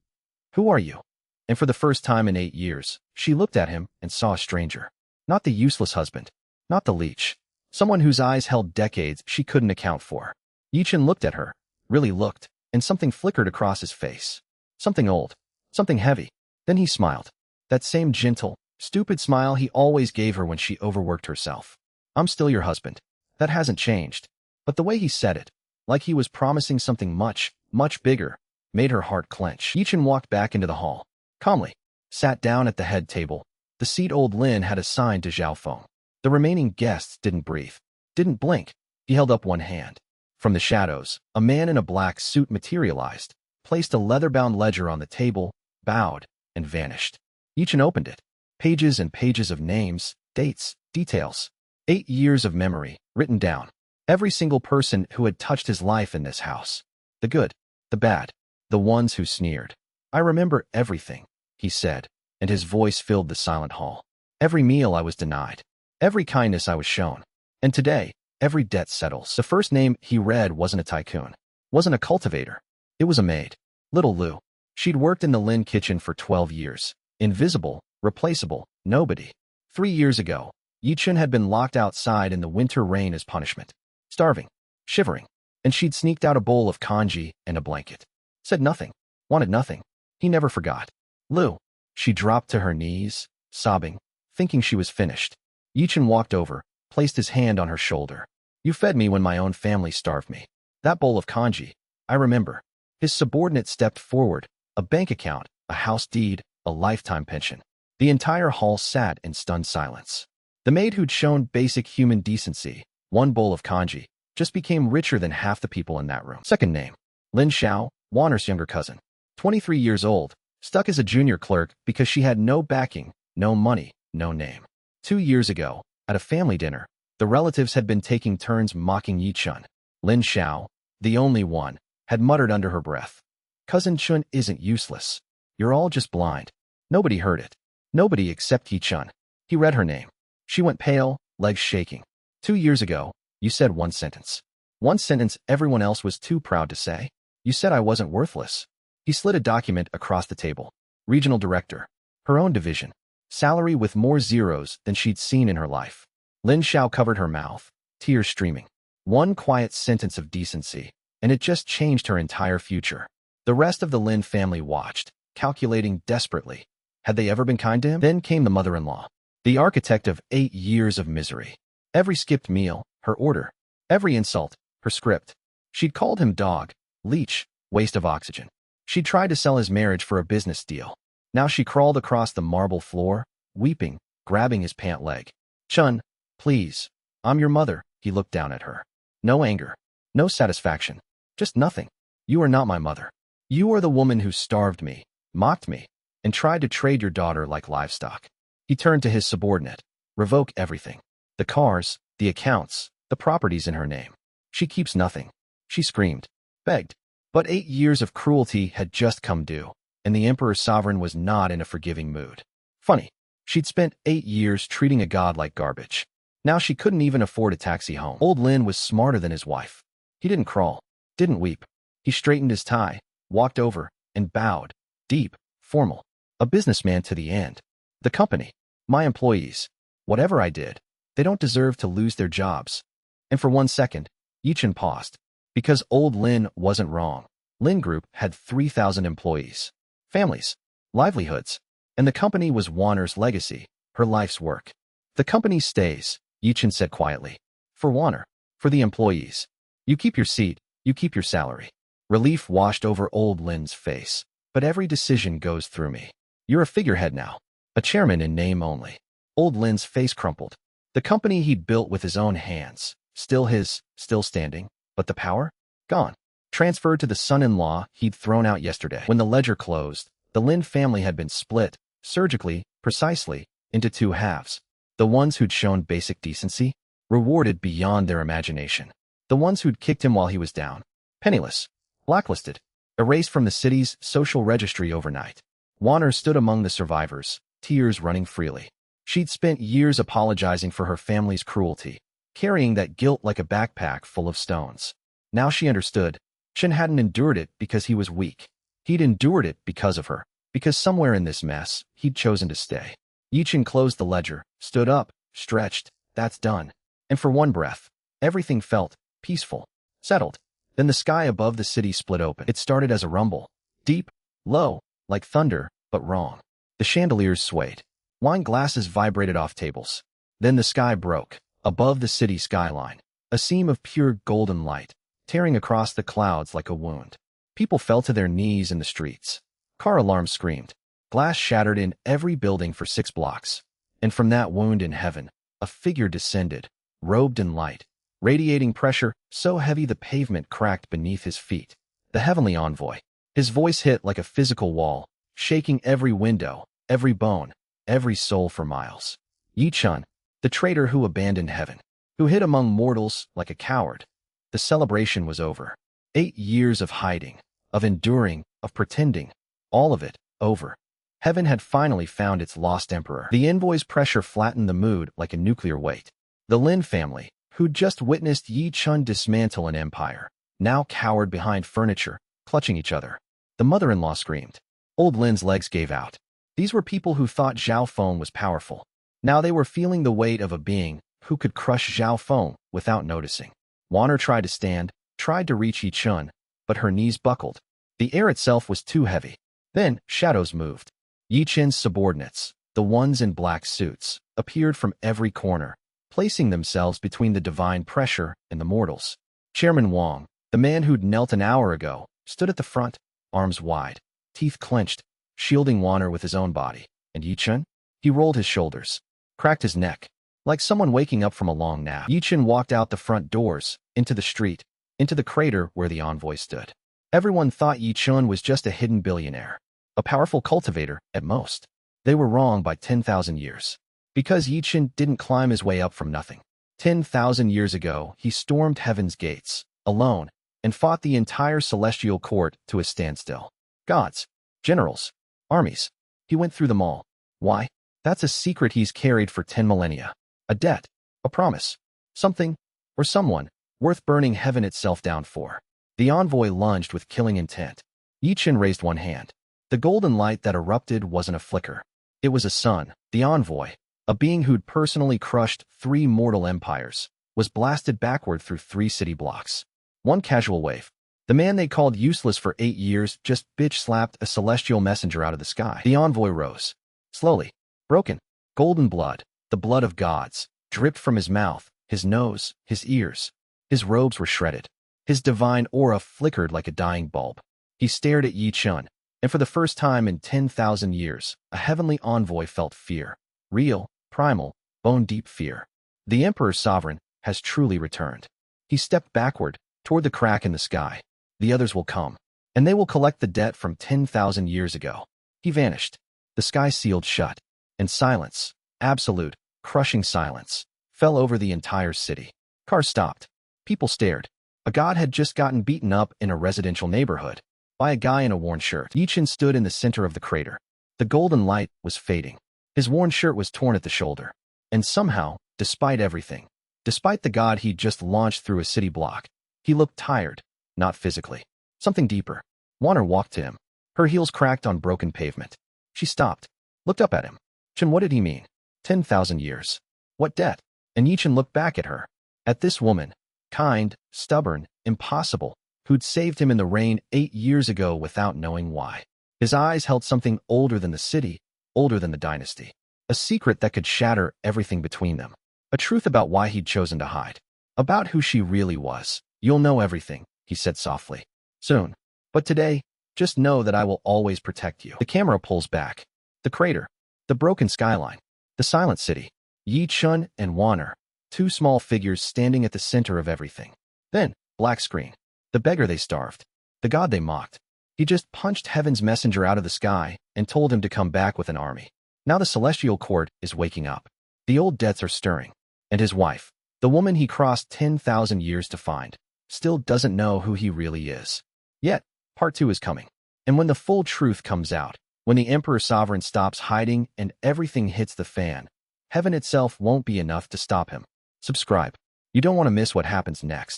who are you?" And for the first time in 8 years, she looked at him and saw a stranger. Not the useless husband. Not the leech. Someone whose eyes held decades she couldn't account for. Yichen looked at her, really looked, and something flickered across his face. Something old. Something heavy. Then he smiled. That same gentle, stupid smile he always gave her when she overworked herself. "I'm still your husband." That hasn't changed. But the way he said it, like he was promising something much, much bigger, made her heart clench. Yichen walked back into the hall, calmly, sat down at the head table, the seat old Lin had assigned to Zhao Feng. The remaining guests didn't breathe, didn't blink. He held up one hand. From the shadows, a man in a black suit materialized, placed a leather-bound ledger on the table, bowed, and vanished. Yichen opened it. Pages and pages of names, dates, details. 8 years of memory, written down. Every single person who had touched his life in this house. The good, the bad, the ones who sneered. "I remember everything," he said, and his voice filled the silent hall. "Every meal I was denied. Every kindness I was shown. And today, every debt settles." The first name he read wasn't a tycoon. Wasn't a cultivator. It was a maid. Little Lu. She'd worked in the Lin kitchen for 12 years. Invisible, replaceable, nobody. 3 years ago, Yichen had been locked outside in the winter rain as punishment. Starving, shivering, and she'd sneaked out a bowl of congee and a blanket. Said nothing, wanted nothing. He never forgot. "Lu." She dropped to her knees, sobbing, thinking she was finished. Yichen walked over, placed his hand on her shoulder. "You fed me when my own family starved me. That bowl of congee, I remember." His subordinate stepped forward, a bank account, a house deed, a lifetime pension. The entire hall sat in stunned silence. The maid who'd shown basic human decency, one bowl of congee, just became richer than half the people in that room. Second name, Lin Xiao, Wanner's younger cousin. 23 years old, stuck as a junior clerk because she had no backing, no money, no name. 2 years ago, at a family dinner, the relatives had been taking turns mocking Yichen. Lin Xiao, the only one, had muttered under her breath, "Cousin Chun isn't useless. You're all just blind." Nobody heard it. Nobody except Yichen. He read her name. She went pale, legs shaking. 2 years ago, you said one sentence. One sentence everyone else was too proud to say. You said I wasn't worthless. He slid a document across the table. Regional director. Her own division. Salary with more zeros than she'd seen in her life. Lin Xiao covered her mouth, tears streaming. One quiet sentence of decency, and it just changed her entire future. The rest of the Lin family watched, calculating desperately. Had they ever been kind to him? Then came the mother-in-law, the architect of 8 years of misery. Every skipped meal, her order, every insult, her script. She'd called him dog, leech, waste of oxygen. She'd tried to sell his marriage for a business deal. Now she crawled across the marble floor, weeping, grabbing his pant leg. Chun, please. I'm your mother. He looked down at her. No anger. No satisfaction. Just nothing. You are not my mother. You are the woman who starved me, mocked me, and tried to trade your daughter like livestock. He turned to his subordinate. Revoke everything. The cars, the accounts, the properties in her name. She keeps nothing. She screamed, begged. But 8 years of cruelty had just come due, and the Emperor's sovereign was not in a forgiving mood. Funny, she'd spent 8 years treating a god like garbage. Now she couldn't even afford a taxi home. Old Lin was smarter than his wife. He didn't crawl, didn't weep. He straightened his tie, walked over, and bowed, deep, formal. A businessman to the end. The company, my employees, whatever I did, they don't deserve to lose their jobs. And for 1 second, Yichen paused. Because old Lin wasn't wrong. Lin Group had 3,000 employees, families, livelihoods, and the company was Warner's legacy, her life's work. The company stays, Yichen said quietly. For Warner, for the employees. You keep your seat, you keep your salary. Relief washed over old Lin's face. But every decision goes through me. You're a figurehead now, a chairman in name only. Old Lin's face crumpled. The company he'd built with his own hands, still his, still standing. But the power? Gone. Transferred to the son-in-law he'd thrown out yesterday. When the ledger closed, the Lin family had been split, surgically, precisely, into 2 halves. The ones who'd shown basic decency, rewarded beyond their imagination. The ones who'd kicked him while he was down, penniless, blacklisted, erased from the city's social registry overnight. Warner stood among the survivors, tears running freely. She'd spent years apologizing for her family's cruelty, carrying that guilt like a backpack full of stones. Now she understood. Chen hadn't endured it because he was weak. He'd endured it because of her, because somewhere in this mess, he'd chosen to stay. Yichen closed the ledger, stood up, stretched. That's done. And for one breath, everything felt peaceful, settled. Then the sky above the city split open. It started as a rumble, deep, low, like thunder, but wrong. The chandeliers swayed. Wine glasses vibrated off tables. Then the sky broke. Above the city skyline, a seam of pure golden light, tearing across the clouds like a wound. People fell to their knees in the streets. Car alarms screamed. Glass shattered in every building for 6 blocks. And from that wound in heaven, a figure descended, robed in light, radiating pressure so heavy the pavement cracked beneath his feet. The heavenly envoy. His voice hit like a physical wall, shaking every window, every bone, every soul for miles. Yichen, the traitor who abandoned heaven, who hid among mortals like a coward. The celebration was over. 8 years of hiding, of enduring, of pretending, all of it, over. Heaven had finally found its lost emperor. The envoy's pressure flattened the mood like a nuclear weight. The Lin family, who'd just witnessed Yichen dismantle an empire, now cowered behind furniture, clutching each other. The mother-in-law screamed. Old Lin's legs gave out. These were people who thought Zhao Feng was powerful. Now they were feeling the weight of a being who could crush Zhao Feng without noticing. Warner tried to stand, tried to reach Yichen, but her knees buckled. The air itself was too heavy. Then shadows moved. Yichen's subordinates, the ones in black suits, appeared from every corner, placing themselves between the divine pressure and the mortals. Chairman Wang, the man who'd knelt an hour ago, stood at the front, arms wide, teeth clenched, shielding Warner with his own body. And Yichen? He rolled his shoulders, cracked his neck, like someone waking up from a long nap. Yichen walked out the front doors, into the street, into the crater where the envoy stood. Everyone thought Yichen was just a hidden billionaire, a powerful cultivator, at most. They were wrong by 10,000 years. Because Yichen didn't climb his way up from nothing. 10,000 years ago, he stormed heaven's gates, alone, and fought the entire celestial court to a standstill. Gods, generals, armies. He went through them all. Why? That's a secret he's carried for 10 millennia. A debt, a promise, something, or someone, worth burning heaven itself down for. The envoy lunged with killing intent. Yichen raised one hand. The golden light that erupted wasn't a flicker. It was a sun. The envoy, a being who'd personally crushed 3 mortal empires, was blasted backward through 3 city blocks. One casual wave. The man they called useless for 8 years just bitch-slapped a celestial messenger out of the sky. The envoy rose. Slowly. Broken. Golden blood, the blood of gods, dripped from his mouth, his nose, his ears. His robes were shredded. His divine aura flickered like a dying bulb. He stared at Yi Chun, and for the first time in 10,000 years, a heavenly envoy felt fear. Real, primal, bone-deep fear. The Emperor's sovereign has truly returned. He stepped backward, toward the crack in the sky. The others will come, and they will collect the debt from 10,000 years ago. He vanished. The sky sealed shut, and silence, absolute, crushing silence, fell over the entire city. Cars stopped. People stared. A god had just gotten beaten up in a residential neighborhood by a guy in a worn shirt. Yi Chun stood in the center of the crater. The golden light was fading. His worn shirt was torn at the shoulder. And somehow, despite everything, despite the god he'd just launched through a city block, he looked tired, not physically. Something deeper. Wanner walked to him. Her heels cracked on broken pavement. She stopped, looked up at him. Chun, what did he mean? 10,000 years. What debt? And Yi Chun looked back at her. At this woman, kind, stubborn, impossible, who'd saved him in the rain 8 years ago without knowing why. His eyes held something older than the city, older than the dynasty. A secret that could shatter everything between them. A truth about why he'd chosen to hide. About who she really was. You'll know everything, he said softly. Soon. But today, just know that I will always protect you. The camera pulls back. The crater. The broken skyline. The silent city. Yi Chun and Wanner. Two small figures standing at the center of everything. Then, black screen. The beggar they starved. The god they mocked. He just punched heaven's messenger out of the sky and told him to come back with an army. Now the celestial court is waking up. The old debts are stirring. And his wife, the woman he crossed 10,000 years to find, still doesn't know who he really is. Yet, part 2 is coming. And when the full truth comes out, when the Emperor Sovereign stops hiding and everything hits the fan, heaven itself won't be enough to stop him. Subscribe. You don't want to miss what happens next.